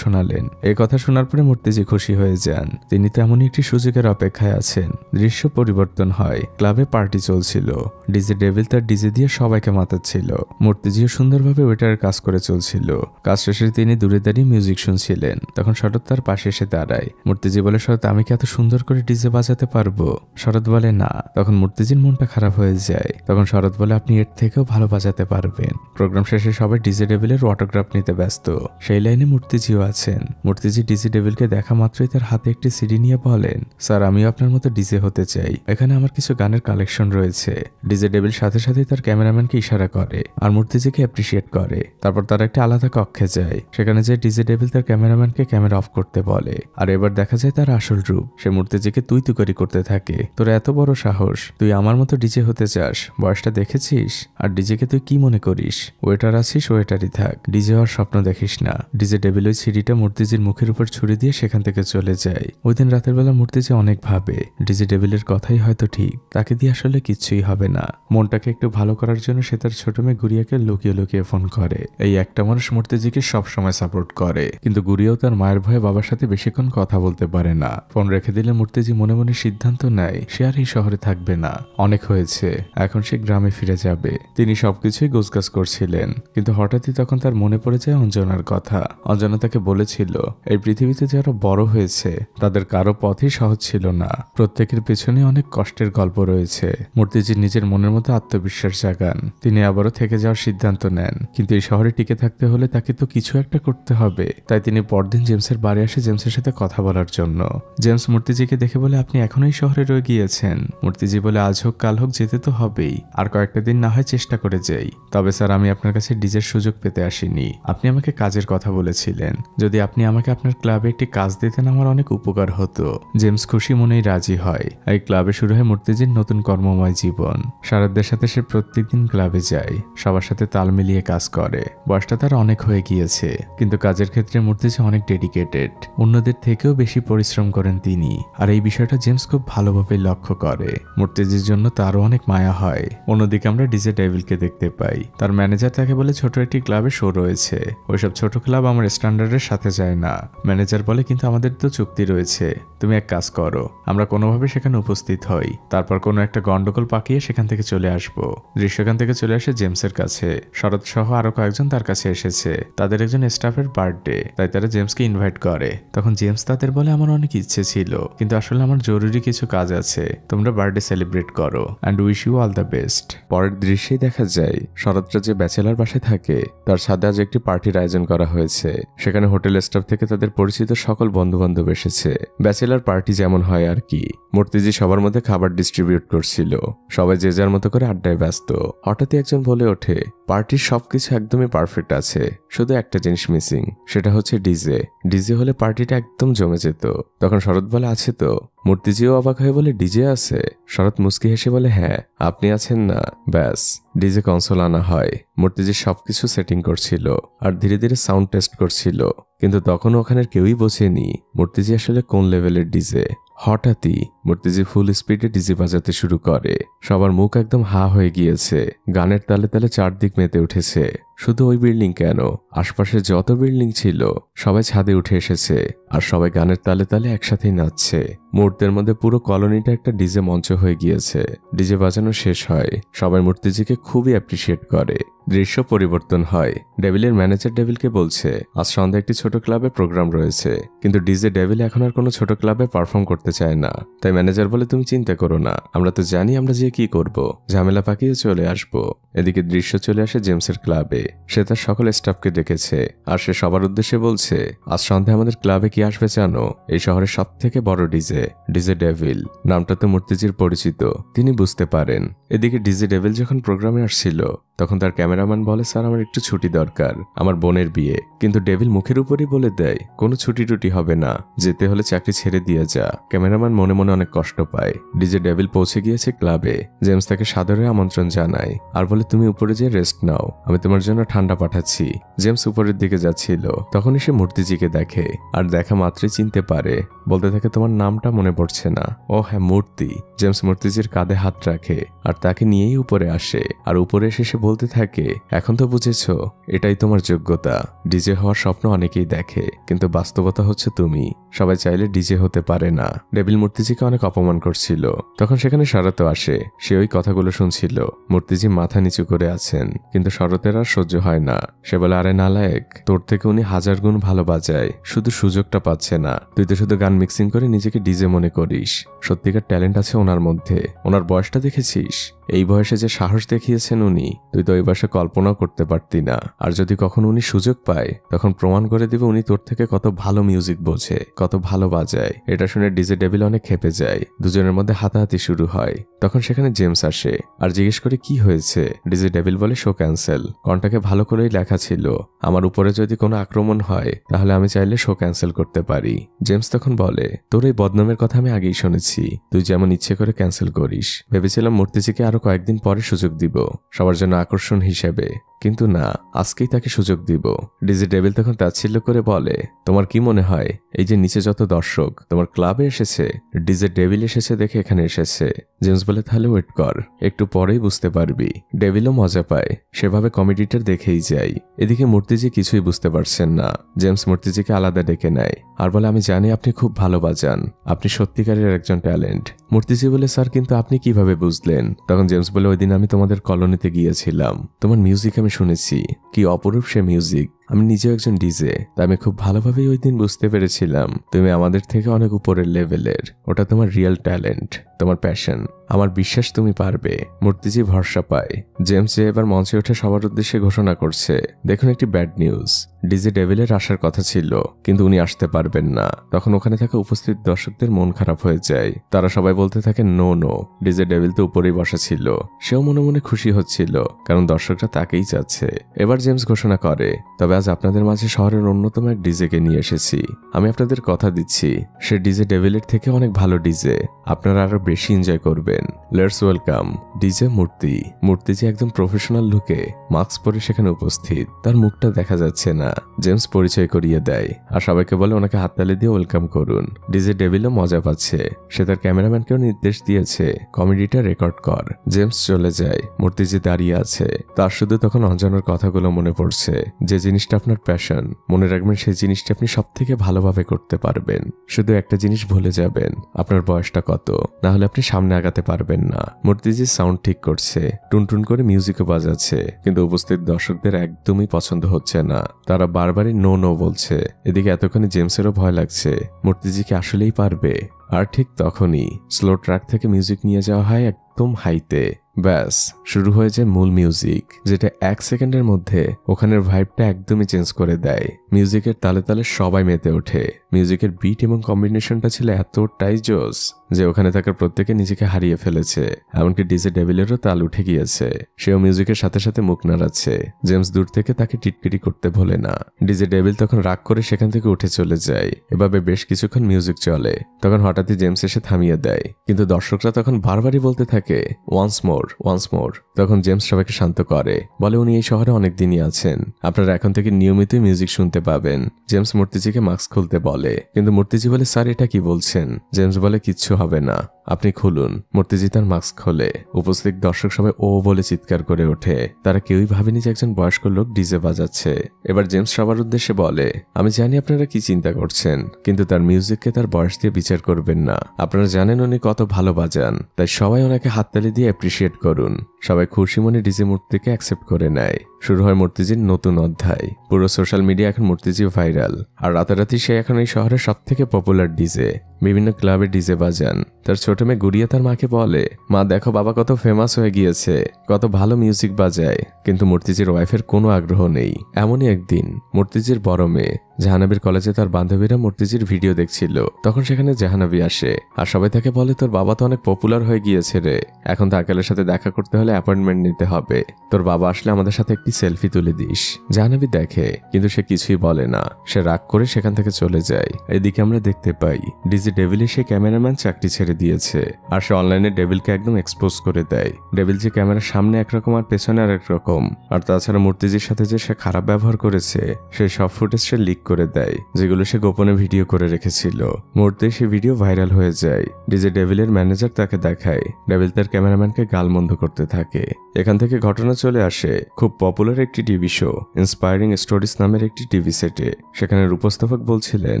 শোনালেন। এই কথা শোনার পরে মূর্তিজি খুশি হয়ে যান। তিনি তো এমনই একটি সুযোগের অপেক্ষায় আছেন। দৃশ্য পরিবর্তন হয়। ক্লাবে পার্টি চলছিল। ডিজে ডেভিল তার ডিজে দিয়ে সবাইকে মাতাচ্ছিল। মূর্তিজিও সুন্দরভাবে ওয়েটারের কাজ করে চলছিল। কাজ শেষে তিনি দূরে দাঁড়িয়ে মিউজিক শুনছিলেন। তখন শরৎ তার পাশে এসে দাঁড়ায়। মূর্তিজি বলে, শরৎ, আমি কি এত সুন্দর করে ডিজে বাজাতে পারবো? শরৎ বলে, না। তখন মূর্তিজির মনটা খারাপ হয়ে যায়। তখন শরৎ বলে, আপনি এর থেকেও ভালো বাজাতে পারবেন। প্রোগ্রাম শেষে সবাই ডিজে ডেভিলের অটোগ্রাফ নিতে ব্যস্ত। সেই লাইনে মূর্তিজিও আছেন। মূর্তিজি ডিজে ডেভিলকে দেখা মাত্রই তার হাতে একটি সিডি নিয়ে বলেন, স্যার, আমিও আপনার মতো ডিজে হতে চাই। এখানে আমার কিছু গানের কালেকশন রয়েছে। ডিজে ডেভিল সাথে সাথে তার ক্যামেরাম্যানকে ইশারা করে আর মূর্তিজিকে অ্যাপ্রিসিয়েট করে। তারপর তারা একটা আলাদা কক্ষে যায়। সেখানে যে ডিজে ডেভিল তার ক্যামেরাম্যানকে ক্যামেরা অফ করতে বলে, আর এবার দেখা যায় তার আসল রূপ। সে মূর্তিজিকে তুই তুকারি করতে থাকে, তোর এত বড় সাহস, তুই আমার মতো ডিজে হতে চাস? বয়সটা দেখেছিস? আর ডিজেকে তুই কি মনে করিস? ওয়েটার আছিস, ওয়েটারই থাক, ডিজে হওয়ার স্বপ্ন দেখিস না। ডিজে ডেভিল ওই সিডিটা মূর্তিজির মুখের উপর ছুরি দিয়ে সেখান থেকে চলে যায়। ওই দিন রাতের বেলা মূর্তিজি অনেক ভাবে, ডিজে ডেভিলের কথাই হয়তো ঠিক, তাকে দিয়ে আসলে কিছুই হবে না। মনটাকে একটু ভালো করার জন্য সে তার ছোট মেয়ে গুড়িয়াকে লুকিয়ে লুকিয়ে ফোন করে। এই একটা মানুষ মূর্তিজিকে সবসময় সাপোর্ট করে, কিন্তু গুড়িয়াও তার মায়ের ভয়ে বাবার সাথে বেশিক্ষণ কথা বলতে পারে না। ফোন রেখে দিলে মূর্তিজি মনে মনে সিদ্ধান্ত নেয় সে আর এই শহরে থাকবে না, অনেক হয়েছে, এখন সে গ্রামে ফিরে যাবে। তিনি সবকিছুই গোছগাছ করছিলেন, কিন্তু হঠাৎই তখন তার মনে পড়ে যায় অঞ্জনার কথা। অঞ্জনা তাকে বলেছিল, এই পৃথিবীতে যারা বড় হয়েছে তাদের কারো পথই সহজ ছিল না, প্রত্যেকের পেছনে অনেক কষ্টের গল্প রয়েছে। মূর্তিজি নিজের মনের মধ্যে আত্মবিশ্বাস জাগান। তিনি আবারও থেকে যাওয়ার সিদ্ধান্ত নেন, কিন্তু এই শহরে টিকে থাকতে হলে তাকে তো কিছু একটা করতে হবে। তাই তিনি পরদিন জেমসের বাড়ি আসে জেমসের সাথে কথা বলার জন্য। জেমস মূর্তিজিকে দেখে বলে, আপনি এখনো এই শহরে রয়ে গিয়েছেন? মূর্তিজি বলে, আজ হোক কাল হোক যেতে তো হবেই, আর কয়েকটা দিন না হয় চেষ্টা করে যাই। তবে স্যার, আমি আপনার কাছে ডিজের সুযোগ পেতে আসিনি, আপনি আমাকে কাজের কথা বলেছিলেন। যদি আপনি আমাকে আপনার ক্লাবে একটি কাজ দিতেন আমার অনেক উপকার হতো। জেমস খুশি মনেই রাজি হয়। এই ক্লাবে শুরু হয় মূর্তিজির নতুন কর্মময় জীবন। শরৎদের সাথে সে প্রত্যেকদিন ক্লাবে যায়, সবার সাথে তাল মিলিয়ে কাজ করে। বয়সটা তার অনেক হয়ে গিয়েছে, কিন্তু কাজের ক্ষেত্রে মূর্তিজি অনেক ডেডিকেটেড। অন্যদের থেকেও বেশি পরিশ্রম করেন তিনি, আর এই বিষয়টা জেমস খুব ভালোভাবে লক্ষ্য করে। মূর্তিজির জন্য তারও অনেক মায়া হয়। অন্যদিকে আমরা ডিজে ডেভিলকে দেখতে পাই। তার ম্যানেজার তাকে বলে, ছোট একটি ক্লাবে শো রয়েছে, ওইসব ছোট ক্লাব আমার স্ট্যান্ডার্ডের সাথে যায় না। ম্যানেজার বলে, কিন্তু আমাদের তো চুক্তি রয়েছে, তুমি এক কাজ করো, আমরা কোনোভাবে সেখানে উপস্থিত হই, তারপর কোনো একটা গন্ডগোল পাকিয়ে সেখান থেকে চলে আসবো। দৃশ্যখান থেকে চলে আসে জেমসের কাছে। শরৎ সহ আরো কয়েকজন তার কাছে এসেছে। তাদের একজন স্টাফের বার্থডে, তাই তারা জেমসকে ইনভাইট করে। তখন জেমস তাদের বলে, আমার অনেক ইচ্ছে ছিল, কিন্তু আসলে আমার জরুরি কিছু কাজ আছে, তোমরা বার্থডে সেলিব্রেট করো and wish you all the best. পরের দৃশ্যেই দেখা যায় শরৎরা যে ব্যাচেলার বাসায় থাকে তার সাথে আজ একটি পার্টির আয়োজন করা হয়েছে। সেখানে হোটেল স্টাফ থেকে তাদের পরিচিত সকল বন্ধু বান্ধব এসেছে। ব্যাচেলার পার্টি যেমন হয় আর কি। মূর্তিজি সবার মধ্যে খাবার ডিস্ট্রিবিউট করছিল। সবাই যে যার মতো করে আড্ডায় ব্যস্ত। হঠাৎই একজন বলে ওঠে, পার্টির সবকিছু একদমই পারফেক্ট আছে, শুধু একটা জিনিস মিসিং, সেটা হচ্ছে ডিজে। ডিজে হলে পার্টিটা একদম জমে যেত। তখন শরৎ বলে আছে তো। মূর্তিজিও অবাক হয়ে বলে ডিজে আছে? শরৎ মুস্কি হেসে বলে হ্যাঁ, আপনি আছেন না। ব্যাস, ডিজে কনসোল আনা হয়। মূর্তিজি সবকিছু সেটিং করছিল আর ধীরে ধীরে সাউন্ড টেস্ট করছিল, কিন্তু তখন ওখানের কেউই বোঝেনি মূর্তিজি আসলে কোন লেভেলের ডিজে। হঠাৎই মূর্তিজি ফুল স্পিডে ডিজে বাজাতে শুরু করে। সবার মুখ একদম হা হয়ে গিয়েছে। গানের তালে তালে চারদিক মেতে উঠেছে। শুধু ওই বিল্ডিং কেন, আশপাশে যত বিল্ডিং ছিল সবাই ছাদে উঠে এসেছে আর সবাই গানের তালে তালে একসাথেই নাচছে। মুহূর্তের মধ্যে পুরো কলোনিটা একটা ডিজে মঞ্চ হয়ে গিয়েছে। ডিজে বাজানো শেষ হয়, সবাই মূর্তিজিকে খুবই অ্যাপ্রিসিয়েট করে। দৃশ্য পরিবর্তন হয়। ডেভিলের ম্যানেজার ডেভিলকে বলছে আজ সন্ধ্যায় একটি ছোট ক্লাবে প্রোগ্রাম রয়েছে, কিন্তু ডিজে ডেভিল এখন আর কোনো ছোট ক্লাবে পারফর্ম করতে চায় না। তাই ম্যানেজার বলে তুমি চিন্তা করো না, আমরা তো জানি আমরা যে কি করব, ঝামেলা পাকিয়ে চলে আসবো। এদিকে দৃশ্য চলে আসে জেমসের ক্লাবে। সে তার সকল স্টাফকে ডেকেছে আর সে সবার উদ্দেশ্যে বলছে আজ সন্ধ্যায় আমাদের ক্লাবে কি আসবে জানো? এই শহরের সব থেকে বড় ডিজে, ডিজে ডেভিল। নামটা তো মূর্তিজির পরিচিত, তিনি বুঝতে পারেন। এদিকে ডিজে ডেভিল যখন প্রোগ্রামে আসছিল তখন তার ক্যামেরাম্যান বলে স্যার আমার একটু ছুটি দরকার, আমার বোনের বিয়ে। কিন্তু ডেভিল মুখের উপরই বলে দেয় কোনো ছুটি টুটি হবে না, যেতে হলে চাকরি ছেড়ে দিয়ে যা। ক্যামেরাম্যান মনে মনে অনেক কষ্ট পায়। ডিজে ডেভিল পৌঁছে গিয়েছে ক্লাবে। জেমস তাকে সাদরে আমন্ত্রণ জানায় আর বলে তুমি উপরে যেয়ে রেস্ট নাও, আমি তোমার জন্য ঠান্ডা পাঠাচ্ছি। জেমস উপরের দিকে যাচ্ছিল, তখনই সে মূর্তিজিকে দেখে আর দেখা মাত্রই চিনতে পারে। বলতে থাকে তোমার নামটা মনে পড়ছে না। ও হ্যাঁ, মূর্তি। জেমস মূর্তিজির কাঁধে হাত রাখে আর তাকে নিয়েই উপরে আসে। আর উপরে এসে সে বলতে থাকে এখন তো বুঝেছো, এটাই তোমার যোগ্যতা। ডিজে হওয়ার স্বপ্ন অনেকেই দেখে, কিন্তু বাস্তবতা হচ্ছে তুমি। সবাই চাইলে ডিজে হতে পারে না। ডেভিল মূর্তিজিকে অনেক অপমান করছিল। তখন সেখানে শরৎ আসে। সে ওই কথাগুলো শুনছিল। মূর্তিজি মাথা নিচু করে আছেন, কিন্তু শরতের আর সহ্য হয় না। সে বলে আরে নালায়েক, তোর থেকে উনি 1000 গুণ ভালো বাজায়, শুধু সুযোগটা পাচ্ছে না। তুই তো শুধু গান মিক্সিং করে নিজেকে ডিজে মনে করিস। সত্যিকার ট্যালেন্ট আছে ওনার মধ্যে। ওনার বয়সটা দেখেছিস? এই বয়সে যে সাহস দেখিয়েছেন উনি, তুই তো ওই বয়সে কল্পনাও করতে পারতি না। আর যদি কখন উনি সুযোগ পায় তখন প্রমাণ করে দিবে উনি তোর থেকে কত ভালো মিউজিক বোঝে, কত ভালো বাজায়। এটা শুনে ডিজে ডেভিল অনেক খেপে যায়। দুজনের মধ্যে হাতাহাতি শুরু হয়। তখন সেখানে জেমস আসে আর জিজ্ঞেস করে কি হয়েছে। ডিজে ডেভিল বলে শো ক্যান্সেল। কন্টাকে ভালো করেই লেখা ছিল আমার উপরে যদি কোনো আক্রমণ হয় তাহলে আমি চাইলে শো ক্যান্সেল করতে পারি। জেমস তখন বলে তোর এই বদনামের কথা আমি আগেই শুনেছি, তুই যেমন ইচ্ছে করে ক্যান্সেল করিস। ভেবেছিলাম মূর্তিজিকে আরো কয়েকদিন পরে সুযোগ দিব সবার জন্য আকর্ষণ হিসেবে, কিন্তু না, আজকেই তাকে সুযোগ দিব। ডিজে ডেভিল তখন তাচ্ছিল্য করে বলে তোমার কি মনে হয় এই যে নিচে যত দর্শক তোমার ক্লাবে এসেছে, ডিজে ডেভিল এসেছে দেখে এখানে এসেছে? জেমস বলে তাহলে ওয়েট কর, একটু পরেই বুঝতে পারবি। ডেভিলও মজা পায়, সেভাবে কমেডিটার দেখেই যায়। এদিকে মূর্তিজি কিছুই বুঝতে পারছেন না। জেমস মূর্তিজিকে আলাদা ডেকে নেয় আর বলে আমি জানি আপনি খুব ভালো বাজান, আপনি সত্যিকারের একজন ট্যালেন্ট। মূর্তিজি বলে স্যার কিন্তু আপনি কিভাবে বুঝলেন? তখন জেমস বলে ওই দিন আমি তোমাদের কলোনিতে গিয়েছিলাম, তোমার মিউজিক আমি শুনেছি, কি অপরূপ সে মিউজিক। আমি নিজেও একজন ডিজে, তাই আমি খুব ভালোভাবেই ওই দিন বুঝতে পেরেছিলাম তুমি আমাদের থেকে অনেক উপরের লেভেলের। ওটা তোমার রিয়েল ট্যালেন্ট, তোমার প্যাশন। আমার বিশ্বাস তুমি পারবে। মূর্তিজি ভরসা পায়। জেমস যে এবার মঞ্চে উঠে সবার উদ্দেশ্যে ঘোষণা করছে দেখুন একটি ব্যাড নিউজ, ডিজে ডেভিলের আসার কথা ছিল কিন্তু উনি আসতে পারবেন না। তখন ওখানে থাকা উপস্থিত দর্শকদের মন খারাপ হয়ে যায়। তারা সবাই বলতে থাকে নো নো, ডিজে ডেভিল তো উপরেই বসা ছিল। সেও মনে মনে খুশি হচ্ছিল কারণ দর্শকরা তাকেই চাচ্ছে। এবার জেমস ঘোষণা করে তবে আজ আপনাদের মাঝে শহরের অন্যতম এক ডিজেকে নিয়ে এসেছি। আমি আপনাদের কথা দিচ্ছি সে ডিজে ডেভিলের থেকে অনেক ভালো ডিজে, আপনারা আরো বেশি এনজয় করবেন। লেটস ওয়েলকাম ডিজে মূর্তি। মূর্তিজি একদম প্রফেশনাল লুকে মাস্ক পরে সেখানে উপস্থিত, তার মুখটা দেখা যাচ্ছে না। জেমস পরিচয় করিয়ে দেয় আর সবাইকে বলে ওনাকে হাততালি দিয়ে ওয়েলকাম করুন। ডিজে ডেভিলও মজা পাচ্ছে। সে তার ক্যামেরাম্যানকেও নির্দেশ দিয়েছে কমেডিটা রেকর্ড কর। জেমস চলে যায়। মূর্তিজি দাঁড়িয়ে আছে। তার শুধু তখন অঞ্জনার কথাগুলো মনে পড়ছে। যে জিনিসটা আপনার প্যাশন, মনে রাখবেন সেই জিনিসটা আপনি সব থেকে ভালোভাবে করতে পারবেন। শুধু একটা জিনিস ভুলে যাবেন, আপনার বয়সটা কত, না হলে আপনি সামনে আগাতে পারবেন না। মূর্তিজি সাউন্ড ঠিক করছে, টুনটুন করে মিউজিকও বাজাচ্ছে, কিন্তু উপস্থিত দর্শকদের একদমই পছন্দ হচ্ছে না। তারা বারবারই নো নো বলছে। এদিকে এতক্ষণে জেমসেরও ভয় লাগছে মূর্তিজি কি আসলেই পারবে। আর ঠিক তখনই স্লো ট্র্যাক থেকে মিউজিক নিয়ে যাওয়া হয় একদম হাইতে। ব্যাস শুরু হয়ে যায় মূল মিউজিক, যেটা 1 সেকেন্ডের মধ্যে ওখানের ভাইবটা একদমই চেঞ্জ করে দেয়। মিউজিকের তালে তালে সবাই মেতে ওঠে। মিউজিকের বিট এবং কম্বিনেশনটা ছিল এতটাই জোস যে ওখানে থাকার প্রত্যেকে নিজেকে হারিয়ে ফেলেছে, এমনকি ডিজে ডেভিলেরও তাল উঠে গিয়েছে। সেও মিউজিকের সাথে সাথে মুখ নাড়াচ্ছে। জেমস দূর থেকে তাকে টিটকিরি করতে ভোলে না। ডিজে ডেভিল তখন রাগ করে সেখান থেকে উঠে চলে যায়। এভাবে বেশ কিছুক্ষণ মিউজিক চলে। তখন হঠাৎই জেমস এসে থামিয়ে দেয়, কিন্তু দর্শকরা তখন বারবারই বলতে থাকে ওয়ান্স মোর ওয়ান্স মোর। তখন জেমস সবাইকে শান্ত করে, বলে উনি এই শহরে অনেক দিনই আছেন, আপনারা এখন থেকে নিয়মিতই মিউজিক শুনতে পাবেন। জেমস মূর্তিজিকে মাস্ক খুলতে বলে, কিন্তু মূর্তিজি বলে স্যার এটা কি বলছেন? জেমস বলে কিচ্ছু হবে না, আপনি খুলুন। মূর্তিজি তার মাস্ক খোলে। উপস্থিত দর্শক সবাই ও বলে চিৎকার করে ওঠে। তারা কেউই ভাবেনি যে একজন বয়স্ক লোক ডিজে বাজাচ্ছে। এবার জেমস সবার উদ্দেশ্যে বলে, আমি জানি আপনারা কি চিন্তা করছেন, কিন্তু তার মিউজিককে তার বয়স দিয়ে বিচার করবেন না। আপনারা জানেন উনি কত ভালো বাজান, তাই সবাই ওনাকে হাততালি দিয়ে অ্যাপ্রিসিয়েট করুন। সবাই খুশি মনে ডিজে মূর্তিকে অ্যাকসেপ্ট করে নেয়। শুরু হয় মূর্তিজির নতুন অধ্যায়। পুরো সোশ্যাল মিডিয়া এখন মূর্তিজি ভাইরাল, আর রাতারাতি সে এখন এই শহরের সব থেকে পপুলার ডিজে। বিভিন্ন ক্লাবে ডিজে বাজান। তার ছোট মেয়ে গুড়িয়া তার মাকে বলে, মা দেখো বাবা কত ফেমাস হয়ে গিয়েছে, কত ভালো মিউজিক বাজায়। কিন্তু মূর্তিজির ওয়াইফের কোনো আগ্রহ নেই। এমনই একদিন মূর্তিজির বড় মেয়ে জাহানাবীর কলেজে তার বান্ধবীরা মূর্তিজির ভিডিও দেখছিল। তখন সেখানে জাহানাবী আসে, আর সবাই তাকে বলে, তোর বাবা তো অনেক পপুলার হয়ে গিয়েছে রে, এখন তো আকালের সাথে দেখা করতে হলে অ্যাপয়েন্টমেন্ট নিতে হবে। তোর বাবা আসলে আমাদের সাথে একটি সেলফি তুলে দিস। জাহানাবী দেখে, কিন্তু সে কিছুই বলে না। সে রাগ করে সেখান থেকে চলে যায়। এদিকে আমরা দেখতে পাই ডিজে ডেভিলে সে ক্যামেরাম্যান চাকরি ছেড়ে দিয়েছে, আর সে অনলাইনে ডেভিলকে একদম এক্সপোজ করে দেয়। ডেভিল যে ক্যামেরার সামনে একরকম আর পেছনে আর একরকম, আর তাছাড়া মূর্তিজির সাথে যে সে খারাপ ব্যবহার করেছে সেই সব ফুটেজ সে লিক করে দেয়, যেগুলো সে গোপনে ভিডিও করে রেখেছিল। মুহূর্তে সে ভিডিও ভাইরাল হয়ে যায়। ডিজে ডেভিলের ম্যানেজার তাকে দেখায়। ডেভিল তার ক্যামেরাম্যানকে গালমন্দ করতে থাকে। এখান থেকে ঘটনা চলে আসে খুব পপুলার একটি টিভি শো ইন্সপায়ারিং স্টোরিজ নামের একটি টিভি সেটে। সেখানের উপস্থাপক বলছিলেন,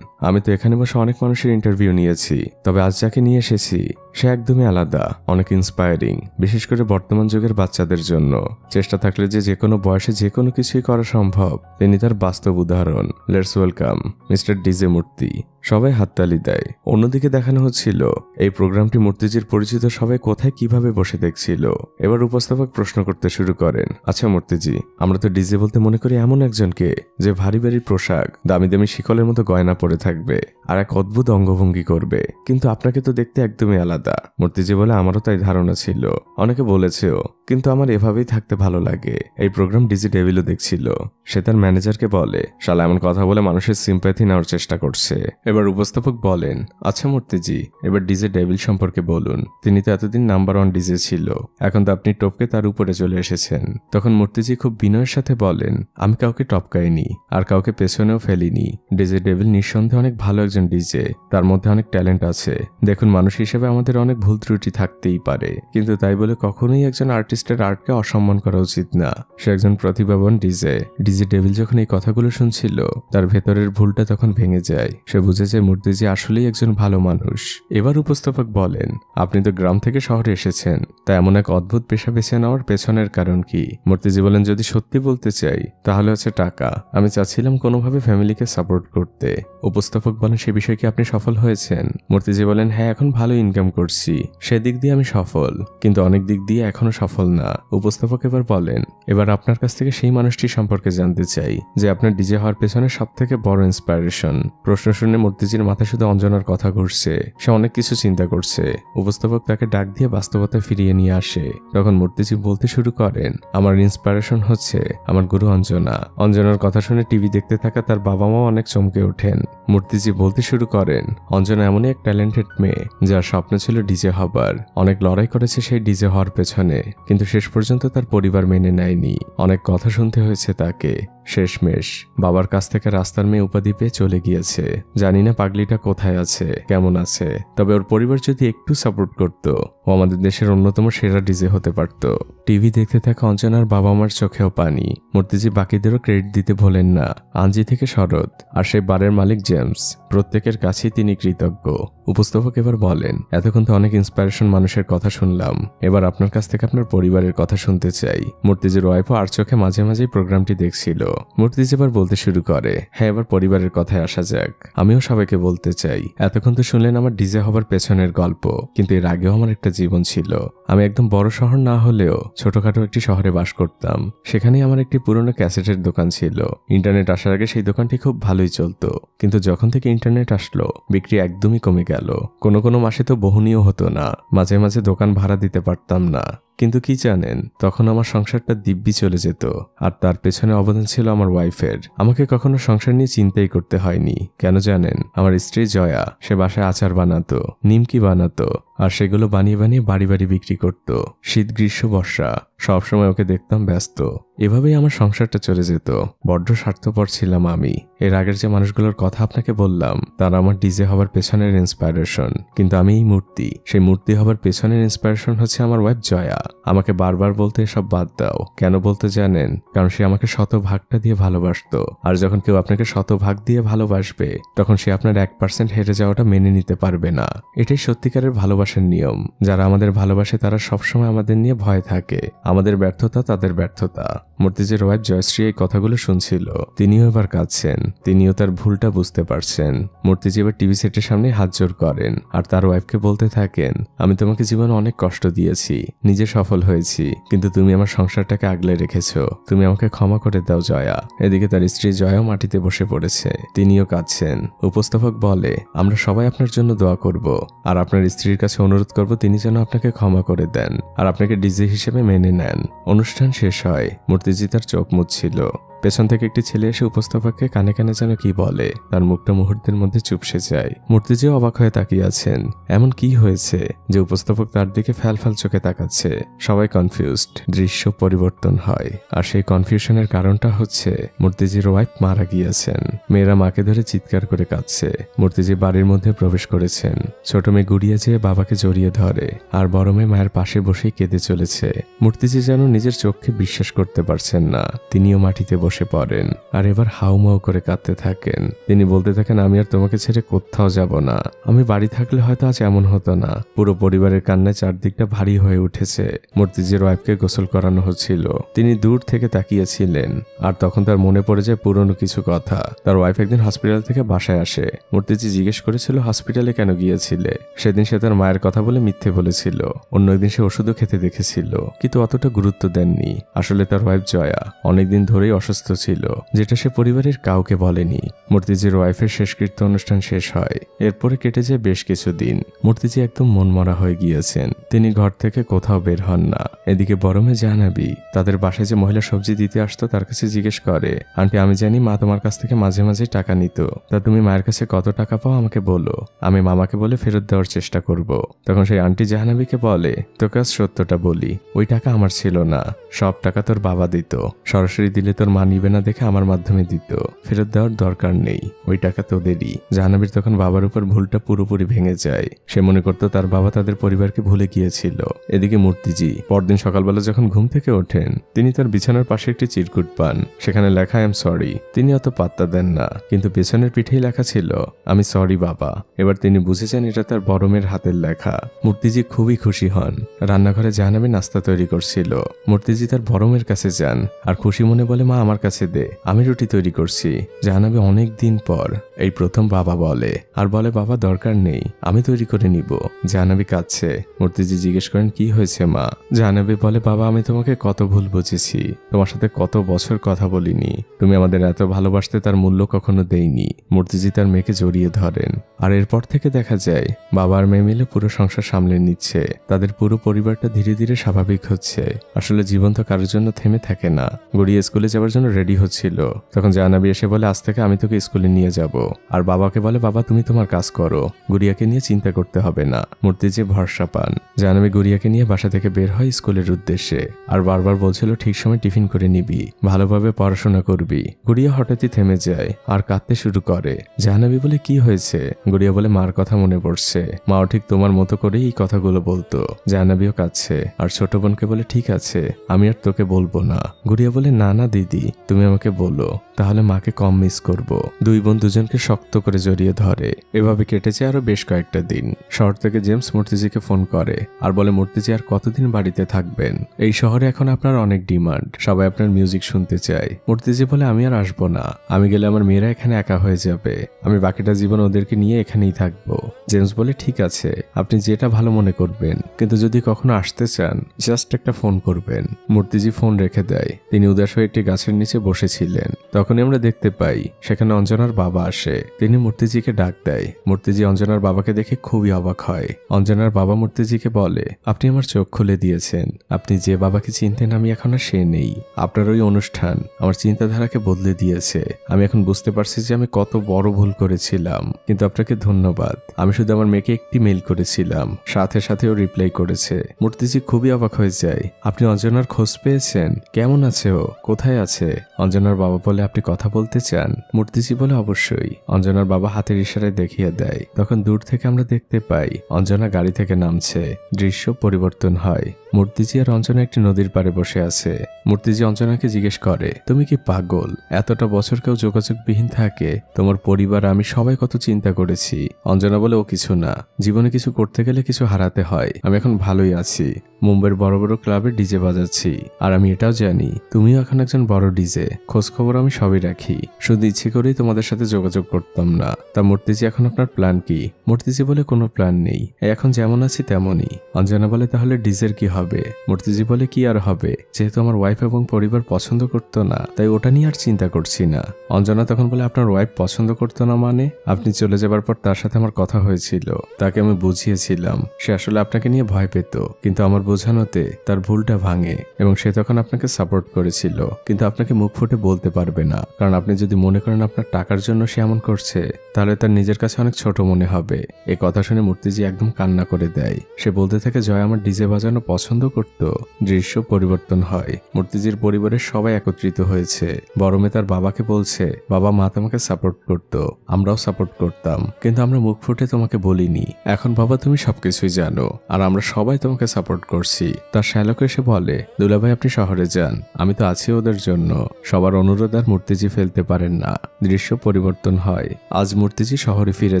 আমি তো এখানে বসে অনেক মানুষের ইন্টারভিউ নিয়েছি, তবে আজ যাকে নিয়ে এসেছি সে একদমই আলাদা, অনেক ইন্সপায়ারিং, বিশেষ করে বর্তমান যুগের বাচ্চাদের জন্য। চেষ্টা থাকলে যে কোনো বয়সে যে কোনো কিছুই করা সম্ভব, তিনি তার বাস্তব উদাহরণ। লেটস ওয়েলকাম মিস্টার ডিজে মূর্তি। সবাই হাততালি দেয়। অন্যদিকে দেখানো হচ্ছিল এই প্রোগ্রামটি মূর্তিজির পরিচিত সবাই কোথায় কিভাবে বসে দেখছিল। এবার উপস্থাপক প্রশ্ন করতে শুরু করেন, আচ্ছা মূর্তিজি, আমরা তো ডিজে বলতে মনে করি এমন একজনকে যে ভারী ভারী পোশাক, দামি দামি শিকলের মতো গয়না পরে থাকবে আর এক অদ্ভুত অঙ্গভঙ্গি করবে, কিন্তু আপনাকে তো দেখতে একদমই আলাদা। মূর্তিজি বলে, আমারও তাই ধারণা ছিল, অনেকে বলেছেও, কিন্তু আমার এভাবেই থাকতে ভালো লাগে। এই প্রোগ্রাম ডিজে ডেভিলও দেখছিল। সে তার ম্যানেজারকে বলে, শালা এমন কথা বলে মানুষের সিম্প্যাথি নেওয়ার চেষ্টা করছে। এবার উপস্থাপক বলেন, আচ্ছা মূর্তিজি, এবার ডিজে ডেভিল সম্পর্কে বলুন। তিনি তো এতদিন নাম্বার 1 ডিজে ছিল, এখন তো আপনি টপকে তার উপরে চলে এসেছেন। তখন মূর্তিজি খুব বিনয়ের সাথে বলেন, আমি কাউকে টপকাইনি আর কাউকে পেছনেও ফেলিনি। ডিজে ডেভিল নিঃসন্দেহে অনেক ভালো একজন ডিজে, তার মধ্যে অনেক ট্যালেন্ট আছে। দেখুন, মানুষ হিসেবে আমাদের অনেক ভুল ত্রুটি থাকতেই পারে, কিন্তু তাই বলে কখনোই একজন আর্টিস্টের আর্টকে অসম্মান করা উচিত না। সে একজন প্রতিভাবান ডিজে। ডিজে ডেভিল যখন এই কথাগুলো শুনছিল, তার ভেতরের ভুলটা তখন ভেঙে যায়। সে বুঝেছে মূর্তিজি আসলেই একজন ভালো মানুষ। এবার উপস্থাপক বলেন, আপনি তো গ্রাম থেকে শহরে এসেছেন, তা এমন এক অদ্ভুত পেশা বেছে নেওয়ার পেছনের কারণ কি? মূর্তিজি বলেন, যদি সত্যি বলতে চাই তাহলে হচ্ছে টাকা। আমি চাচ্ছিলাম কোনোভাবে ফ্যামিলিকে সাপোর্ট করতে। উপস্থাপক বলেন, সে বিষয়ে কি আপনি সফল হয়েছেন? মূর্তিজি বলেন, হ্যাঁ, এখন ভালো ইনকাম করছি, সেদিক দিয়ে আমি সফল, কিন্তু অনেক দিক দিয়ে এখনো সফল না। উপস্থাপক এবার বলেন, এবার আপনার কাছ থেকে সেই মানুষটি সম্পর্কে জানতে চাই যে আপনার ডিজে হওয়ার পেছনে সব থেকে বড় ইন্সপায়ারেশন। প্রশ্ন শুনে মূর্তিজির মাথায় শুধু অঞ্জনার কথা ঘুরছে। সে অনেক কিছু চিন্তা করছে। উপস্থাপক তাকে ডাক দিয়ে বাস্তবতায় ফিরিয়ে নিয়ে আসে। তখন মূর্তিজি বলতে শুরু করেন, আমার ইন্সপায়ারেশন হচ্ছে আমার গুরু অঞ্জনা। অঞ্জনার কথা শুনে টিভি দেখতে থাকা তার বাবা মাও অনেক চমকে ওঠেন। মূর্তিজি বলতে শুরু করেন, অঞ্জনা এমনই এক ট্যালেন্টেড মেয়ে যার স্বপ্ন ছিল ডিজে হবার। অনেক লড়াই করেছে সেই ডিজে হওয়ার পেছনে, কিন্তু শেষ পর্যন্ত তার পরিবার মেনে নেয়নি। অনেক কথা শুনতে হয়েছে তাকে। শেষমেশ বাবার কাছ থেকে রাস্তার মেয়ে উপাধি পেয়ে চলে গিয়েছে। জানি না পাগলিটা কোথায় আছে, কেমন আছে, তবে ওর পরিবার যদি একটু সাপোর্ট করত, ও আমাদের দেশের অন্যতম সেরা ডিজে হতে পারত। টিভি দেখতে থাকা অঞ্জনার বাবা মার চোখেও পানি। মূর্তিজি বাকিদেরও ক্রেডিট দিতে ভোলেন না। আঞ্জি থেকে শরৎ আর সেই বারের মালিক জেমস, প্রত্যেকের কাছেই তিনি কৃতজ্ঞ। উপস্থাপক এবার বলেন, এতক্ষণ তো অনেক ইন্সপায়ারেশন মানুষের কথা শুনলাম, এবার আপনার কাছ থেকে আপনার পরিবারের কথা শুনতে চাই। মূর্তিজির ওয়াইফও আর চোখে মাঝে মাঝেই প্রোগ্রামটি দেখছিল। মূর্তিজি এবার বলতে শুরু করে, হ্যাঁ এবার পরিবারের কথায় আসা যাক। আমিও সবাইকে বলতে চাই, এতক্ষণ তো শুনলেন আমার ডিজে হবার পেছনের গল্প, কিন্তু এর আগেও আমার একটা জীবন ছিল। আমি একদম বড় শহর না হলেও ছোটখাটো একটি শহরে বাস করতাম। সেখানেই আমার একটি পুরনো ক্যাসেটের দোকান ছিল। ইন্টারনেট আসার আগে সেই দোকানটি খুব ভালোই চলতো, কিন্তু যখন থেকে ইন্টারনেট আসলো বিক্রি একদমই কমে গেল। কোনো মাসে তো বহনীয় হতো না, মাঝে মাঝে দোকান ভাড়া দিতে পারতাম না। কিন্তু কি জানেন, তখন আমার সংসারটা দিব্যি চলে যেত, আর তার পেছনে অবদান ছিল আমার ওয়াইফের। আমাকে কখনো সংসার নিয়ে চিন্তাই করতে হয়নি। কেন জানেন, আমার স্ত্রী জয়া সে বাসায় আচার বানাতো, নিমকি বানাতো, আর সেগুলো বানিয়ে বানিয়ে বাড়ি বাড়ি বিক্রি করত। শীত গ্রীষ্ম বর্ষা সবসময় ওকে দেখতাম ব্যস্ত। এভাবেই আমার সংসারটা চলে যেত। বড্ড স্বার্থপর ছিলাম আমি। এর আগের যে মানুষগুলোর কথা আপনাকে বললাম তারা আমার ডিজে হবার পেছনের ইন্সপায়ারেশন, কিন্তু আমি এই মূর্তি, সেই মূর্তি হবার পেছনের ইন্সপায়ারেশন হচ্ছে আমার ওয়াইফ জয়া। আমাকে বারবার বলতে এসব বাদ দাও। কেন বলতে জানেন? কারণ সে আমাকে শতভাগটা দিয়ে ভালোবাসতো। আর যখন কেউ আপনাকে শতভাগ দিয়ে ভালোবাসবে তখন সে আপনার 1% হেরে যাওয়াটা মেনে নিতে পারবে না। এটাই সত্যিকারের ভালোবাসার নিয়ম। যারা আমাদের ভালোবাসে তারা সবসময় আমাদের নিয়ে ভয় থাকে। আমাদের ব্যর্থতা তাদের ব্যর্থতা। মূর্তিজির ওয়াইফ জয়শ্রী এই কথাগুলো শুনছিল। তিনিও এবার কাঁদছেন। তিনিও তার ভুলটা বুঝতে পারছেন। মূর্তিজি এবার টিভি সেটের সামনে হাত জোড় করেন আর তার ওয়াইফকে বলতে থাকেন, আমি তোমাকে জীবনে অনেক কষ্ট দিয়েছি, নিজে সফল হয়েছি, কিন্তু তুমি আমার সংসারটাকে আগলে রেখেছো। তুমি আমাকে ক্ষমা করে দাও জয়া। এদিকে তার স্ত্রী জয়াও মাটিতে বসে পড়েছে। তিনিও কাঁদছেন। উপস্থাপক বলে, আমরা সবাই আপনার জন্য দোয়া করব, আর আপনার স্ত্রীর কাছে অনুরোধ করব তিনি যেন আপনাকে ক্ষমা করে দেন আর আপনাকে ডিজে হিসেবে মেনে নেন। অনুষ্ঠান শেষ হয়। মূর্তিজি তার চোখ মুছছিল। পেছন থেকে একটি ছেলে এসে উপস্থাপককে কানে কানে যেন কি বলে। তার মুখটা মুহূর্তের মধ্যে চুপসে যায়। মূর্তিজিও অবাক হয়ে তাকিয়ে আছেন। এমন কি হয়েছে যে উপস্থাপক তার দিকে ফ্যালফ্যাল চোখে তাকাচ্ছে? সবাই কনফিউজড। দৃশ্য পরিবর্তন হয়, আর সেই কনফিউশনের কারণটা হচ্ছে মূর্তিজির ওয়াইফ মারা গিয়েছেন। মেয়েরা মাকে ধরে চিৎকার করে কাঁদছে। মূর্তিজি বাড়ির মধ্যে প্রবেশ করেছেন। ছোট মেয়ে গুড়িয়ে যেয়ে বাবাকে জড়িয়ে ধরে, আর বড় মেয়ে মায়ের পাশে বসেই কেঁদে চলেছে। মূর্তিজি যেন নিজের চোখকে বিশ্বাস করতে পারছেন না। তিনিও মাটিতে বসে পড়েন আর এবার হাউমাউ করে কাঁদতে থাকেন। তিনি বলতে থাকেন, আমি আর তোমাকে ছেড়ে কোথাও যাব না। আমি বাড়ি থাকলে হয়তো আজ এমন হতো না। পুরো পরিবারের কান্নায় চারদিকটা ভারী হয়ে উঠেছে। মূর্তিজির ওয়াইফকে গোসল করানো হচ্ছিল। তিনি দূর থেকে তাকিয়েছিলেন, আর তখন তার মনে পড়ে যায় পুরনো কিছু কথা। তার ওয়াইফ একদিন হসপিটাল থেকে বাসায় আসে। মূর্তিজি জিজ্ঞেস করেছিল, হসপিটালে কেন গিয়েছিলে? সেদিন সে তার মায়ের কথা বলে মিথ্যে বলেছিল। অন্য একদিন সে ওষুধও খেতে দেখেছিল, কিন্তু অতটা গুরুত্ব দেননি। আসলে তার ওয়াইফ জয়া অনেকদিন ধরেই অসুস্থ ছিল, যেটা সে পরিবারের কাউকে বলেনি। মূর্তিজির ওয়াইফের শেষকৃত্য অনুষ্ঠান শেষ হয়। এরপরে কেটে যায় বেশ কিছুদিন। মূর্তিজি একদম মনমরা হয়ে গিয়েছেন। তিনি ঘর থেকে কোথাও বের হন না। এদিকে বড় মেয়ে জাহ্নবী তাদের বাসায় যে মহিলা সবজি দিতে আসতো তার কাছে জিজ্ঞেস করে, আন্টি আমি জানি মা তোমার কাছ থেকে মাঝে মাঝে টাকা নিত, তা তুমি মায়ের কাছে কত টাকা পাও আমাকে বলো, আমি মামাকে বলে ফেরত দেওয়ার চেষ্টা করব। তখন সেই আন্টি জাহ্নবীকে বলে, তোকে আজ সত্যটা বলি, ওই টাকা আমার ছিল না, সব টাকা তোর বাবা দিত। সরাসরি দিলে তোর মা নিবে না দেখে আমার মাধ্যমে দিত। ফেরত দেওয়ার দরকার নেই, ওই টাকা তোদেরই। জাহ্নবীর তখন বাবার উপর ভুলটা পুরোপুরি ভেঙে যায়। সে মনে করতো তার বাবা তাদের পরিবারকে ভুলে গিয়েছিল। এদিকে মূর্তিজি পরদিন সকালবেলা যখন ঘুম থেকে ওঠেন তিনি তার বিছানার পাশে একটি চিরকুট পান। সেখানে লেখা আই এম সরি। তিনি অত পাত্তা দেন না, কিন্তু পেছনের পিঠেই লেখা ছিল আমি সরি বাবা। এবার তিনি বুঝেছেন এটা তার বড় মেয়ের হাতের লেখা। মূর্তিজি খুবই খুশি হন। রান্নাঘরে জাহ্নবী নাস্তা তৈরি করছিল। মূর্তিজি তার বড় মেয়ের কাছে যান আর খুশি মনে বলে, মা আমার কাছে দে, আমি রুটি তৈরি করছি। জাহ্নবী অনেক দিন পর এই প্রথম বাবা বলে, আর বলে বাবা দরকার নেই, আমি তৈরি করে নিব। জাহ্নবী কাঁদছে। মূর্তিজি জিজ্ঞেস করেন, কি হয়েছে মা? জাহ্নবী বলে, বাবা আমি তোমাকে কত ভুল বুঝেছি, তোমার সাথে কত বছর কথা বলিনি, তুমি আমাদের এত ভালোবাসতে তার মূল্য কখনো দেইনি। মূর্তিজি তার মেয়েকে জড়িয়ে ধরেন। আর এরপর থেকে দেখা যায় বাবা আর মেয়ে মিলে পুরো সংসার সামলে নিচ্ছে। তাদের পুরো পরিবারটা ধীরে ধীরে স্বাভাবিক হচ্ছে। আসলে জীবন তো কারোর জন্য থেমে থাকে না। গড়িয়ে স্কুলে যাওয়ার জন্য রেডি হচ্ছিল, তখন জাহ্নবী এসে বলে, আজ থেকে আমি তোকে স্কুলে নিয়ে যাব। আর বাবাকে বলে, বাবা তুমি তোমার কাজ করো, গুড়িয়াকে নিয়ে চিন্তা করতে হবে না। মূর্তিজি ভরসা পান। জাহ্নবী গুড়িয়াকে নিয়ে বাসা থেকে বের হয় স্কুলের উদ্দেশ্যে। আর বারবার বলছিল ঠিক সময় টিফিন করে নিবি, ভালোভাবে পড়াশোনা করবি। গুড়িয়া হঠাৎই থেমে যায় আর কাঁদতে শুরু করে। জাহ্নবী বলে, কি হয়েছে? গুড়িয়া বলে, মার কথা মনে পড়ছে, মাও ঠিক তোমার মতো করেই এই কথাগুলো বলতো। জাহ্নবীও কাঁদছে আর ছোট বোনকে বলে, ঠিক আছে আমি আর তোকে বলবো না। গুড়িয়া বলে, না না দিদি তুমি আমাকে বলো, তাহলে মাকে কম মিস করব। দুই বোন দুজনকে শক্ত করে জড়িয়ে ধরে। এভাবে কেটেছে আরো বেশ কয়েকটা দিন। শহর থেকে জেমস মূর্তিজিকে ফোন করে আর বলে মূর্তিজি আর কতদিন বাড়িতে থাকবেন? এই শহরে এখন আপনার অনেক ডিমান্ড, সবাই আপনার মিউজিক শুনতে চায়। মূর্তিজি বলে আমি আর আসবো না, আমি গেলে আমার মেয়েরা এখানে একা হয়ে যাবে, আমি বাকিটা জীবন ওদেরকে নিয়ে এখানেই থাকবো। জেমস বলে ঠিক আছে, আপনি যেটা ভালো মনে করবেন, কিন্তু যদি কখনো আসতে চান জাস্ট একটা ফোন করবেন। মূর্তিজি ফোন রেখে দেয়। তিনি উদাস হয়ে একটি গাছের নিচে বসেছিলেন। তখনই আমরা দেখতে পাই সেখানে অঞ্জনার বাবা আসে। তিনি মূর্তিজিকে ডাক দেয়। মূর্তিজি অঞ্জনার বাবাকে দেখে খুবই অবাক হয়। অঞ্জনার বাবা মূর্তিজিকে বলে, আপনি আমার চোখ খুলে দিয়েছেন, আপনি যে বাবাকে চিনতেন আমি এখন আর সে নেই। আপনার ওই অনুষ্ঠান আমার চিন্তাধারাকে বদলে দিয়েছে। আমি এখন বুঝতে পারছি যে আমি কত বড় ভুল করেছিলাম, কিন্তু আপনাকে ধন্যবাদ। আমি শুধু আমার মেয়েকে একটি মেইল করেছিলাম, সাথে সাথে ও রিপ্লাই করেছে। মূর্তিজি খুবই অবাক হয়ে যায়। আপনি অঞ্জনার খোঁজ পেয়েছেন? কেমন আছে ও? কোথায় আছে? অঞ্জনার বাবা বলে, আপনি কথা বলতে চান? মূর্তিজি বলে, অবশ্যই। অঞ্জনার বাবা হাতের ইশারায় দেখিয়ে দেয়। তখন দূর থেকে আমরা দেখতে পাই অঞ্জনা গাড়ি থেকে নামছে। দৃশ্য পরিবর্তন হয়। মূর্তিজি আর অঞ্জনা একটি নদীর পাড়ে বসে আছে। মূর্তিজি অঞ্জনাকে জিজ্ঞেস করে, তুমি কি পাগল? এতটা বছর কেউ যোগাযোগবিহীন থাকে? তোমার পরিবার আমি সবাই কত চিন্তা করেছি। অঞ্জনা বলে, ও কিছু না, জীবনে কিছু করতে গেলে কিছু হারাতে হয়। আমি এখন ভালোই আছি, মুম্বাইয়ের বড় বড় ক্লাবে ডিজে বাজাচ্ছি। আর আমি এটাও জানি তুমিও এখন একজন বড় ডিজে। খোঁজ খবর আমি সবই রাখি, শুধু ইচ্ছে করেই তোমাদের সাথে যোগাযোগ করতাম না। তা মূর্তিজি, এখন আপনার প্ল্যান কি? মূর্তিজি বলে, কোনো প্ল্যান নেই, এখন যেমন আছি তেমনই। অঞ্জনা বলে, তাহলে ডিজের কি হবে? মূর্তিজি বলে, কি আর হবে, যেহেতু আমার ওয়াইফ এবং পরিবার পছন্দ করতো না, তাই ওটা নিয়ে আর চিন্তা করছি না। অঞ্জনা তখন বলে, আপনার ওয়াইফ পছন্দ করতো না মানে? আপনি চলে যাবার পর তার সাথে আমার কথা হয়েছিল, তাকে আমি বুঝিয়েছিলাম সে আসলে আপনাকে নিয়ে ভয় পেত, কিন্তু আমার বোঝানোতে তার ভুলটা ভাঙে এবং সে তখন আপনাকে সাপোর্ট করেছিল। কিন্তু আপনাকে মুখ ফুটে বলতে পারবে না, কারণ আপনি যদি মনে করেন আপনার টাকার জন্য সে এমন করছে, তাহলে তার নিজের কাছে অনেক ছোট মনে হবে। এই কথা শুনে মূর্তিজি একদম কান্না করে দেয়। সে বলতে থাকে, জয় আমার ডিজে বাজানো পছন্দ করত। দৃশ্য পরিবর্তন হয়। মূর্তিজির পরিবারের সবাই একত্রিত হয়েছে। বড় মেয়ে তার বাবাকে বলছে, বাবা মা তোমাকে সাপোর্ট করত, আমরাও সাপোর্ট করতাম, কিন্তু আমরা মুখ ফুটে তোমাকে বলিনি। এখন বাবা তুমি সবকিছুই জানো, আর আমরা সবাই তোমাকে সাপোর্ট করছি। তার শ্যালক এসে বলে, দুলাভাই আপনি শহরে যান, আমি তো আছি ওদের জন্য। সবার অনুরোধ আর মূর্তিজি ফেলতে পারেন না। দৃশ্য পরিবর্তন হয়। আজ মূর্তিজি শহরে ফিরে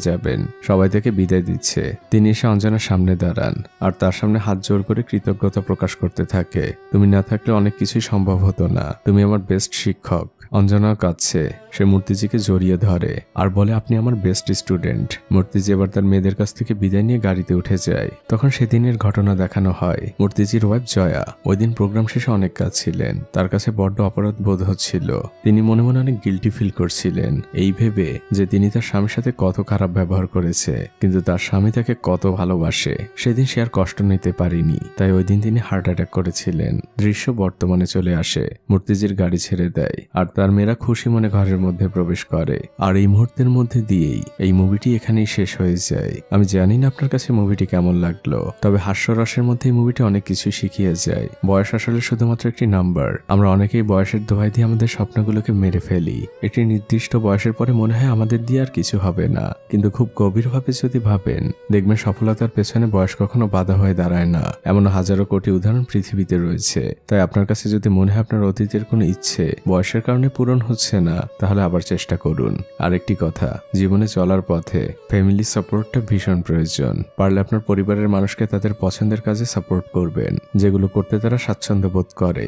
যাবেন। সবাই থেকে বিদায় দিচ্ছে। তিনি এসে অঞ্জনার সামনে দাঁড়ান আর তার সামনে হাত জোর করে কৃতজ্ঞতা প্রকাশ করতে থাকে। তুমি না থাকলে অনেক কিছুই সম্ভব হতো না, তুমি আমার বেস্ট শিক্ষক। অঞ্জনা কাঁদছে। সে মূর্তিজিকে জড়িয়ে ধরে আর বলে, আপনি আমার বেস্ট স্টুডেন্ট। মূর্তিজি এবার তার মেয়েদের কাছ থেকে বিদায় নিয়ে গাড়িতে উঠে যায়। তখন সেদিনের ঘটনা দেখানো হয়। মূর্তিজির ওয়াইফ জয়া ওই দিন প্রোগ্রাম শেষে অনেক কাঁদছিলেন। তার কাছে বড্ড অপরাধ বোধ হচ্ছিল। তিনি মনে মনে অনেক গিল্টি ফিল করছিলেন, এই ভেবে যে তিনি তার স্বামীর সাথে কত খারাপ ব্যবহার করেছে, কিন্তু তার স্বামী তাকে কত ভালোবাসে। সেদিন সে আর কষ্ট নিতে পারেনি, তাই ওই দিন তিনি হার্ট অ্যাটাক করেছিলেন। দৃশ্য বর্তমানে চলে আসে। মূর্তিজির গাড়ি ছেড়ে দেয় আর তার মেয়েরা খুশি মনে ঘরের মধ্যে প্রবেশ করে। আর এই মুহূর্তের মধ্যে দিয়েই এই মুভিটি এখানেই শেষ হয়ে যায়। আমি জানি না আপনার কাছে মুভিটি কেমন লাগলো, তবে হাস্যরসের মধ্যে এই মুভিটি অনেক কিছু শিখিয়ে যায়। বয়স আসলে শুধুমাত্র একটি নাম্বার। আমরা অনেকেই বয়সের দোহাই দিয়ে আমাদের স্বপ্নগুলোকে মেরে ফেলি। একটি নির্দিষ্ট বয়সের পরে মনে হয় আমাদের দিয়ে আর কিছু হবে না, কিন্তু খুব গভীরভাবে যদি ভাবেন, দেখবেন সফলতার পেছনে বয়স কখনো বাধা হয়ে দাঁড়ায় না। এমন হাজারো কোটি উদাহরণ পৃথিবীতে রয়েছে। তাই আপনার কাছে যদি মনে হয় আপনার অতীতের কোনো ইচ্ছে বয়সের কারণে পূরণ হচ্ছে না, তাহলে আবার চেষ্টা করুন। আরেকটি কথা, জীবনে চলার পথে ফ্যামিলি সাপোর্টটা ভীষণ প্রয়োজন। পারলে আপনার পরিবারের মানুষকে তাদের পছন্দের কাজে সাপোর্ট করবেন, যেগুলো করতে তারা স্বাচ্ছন্দ্য বোধ করে।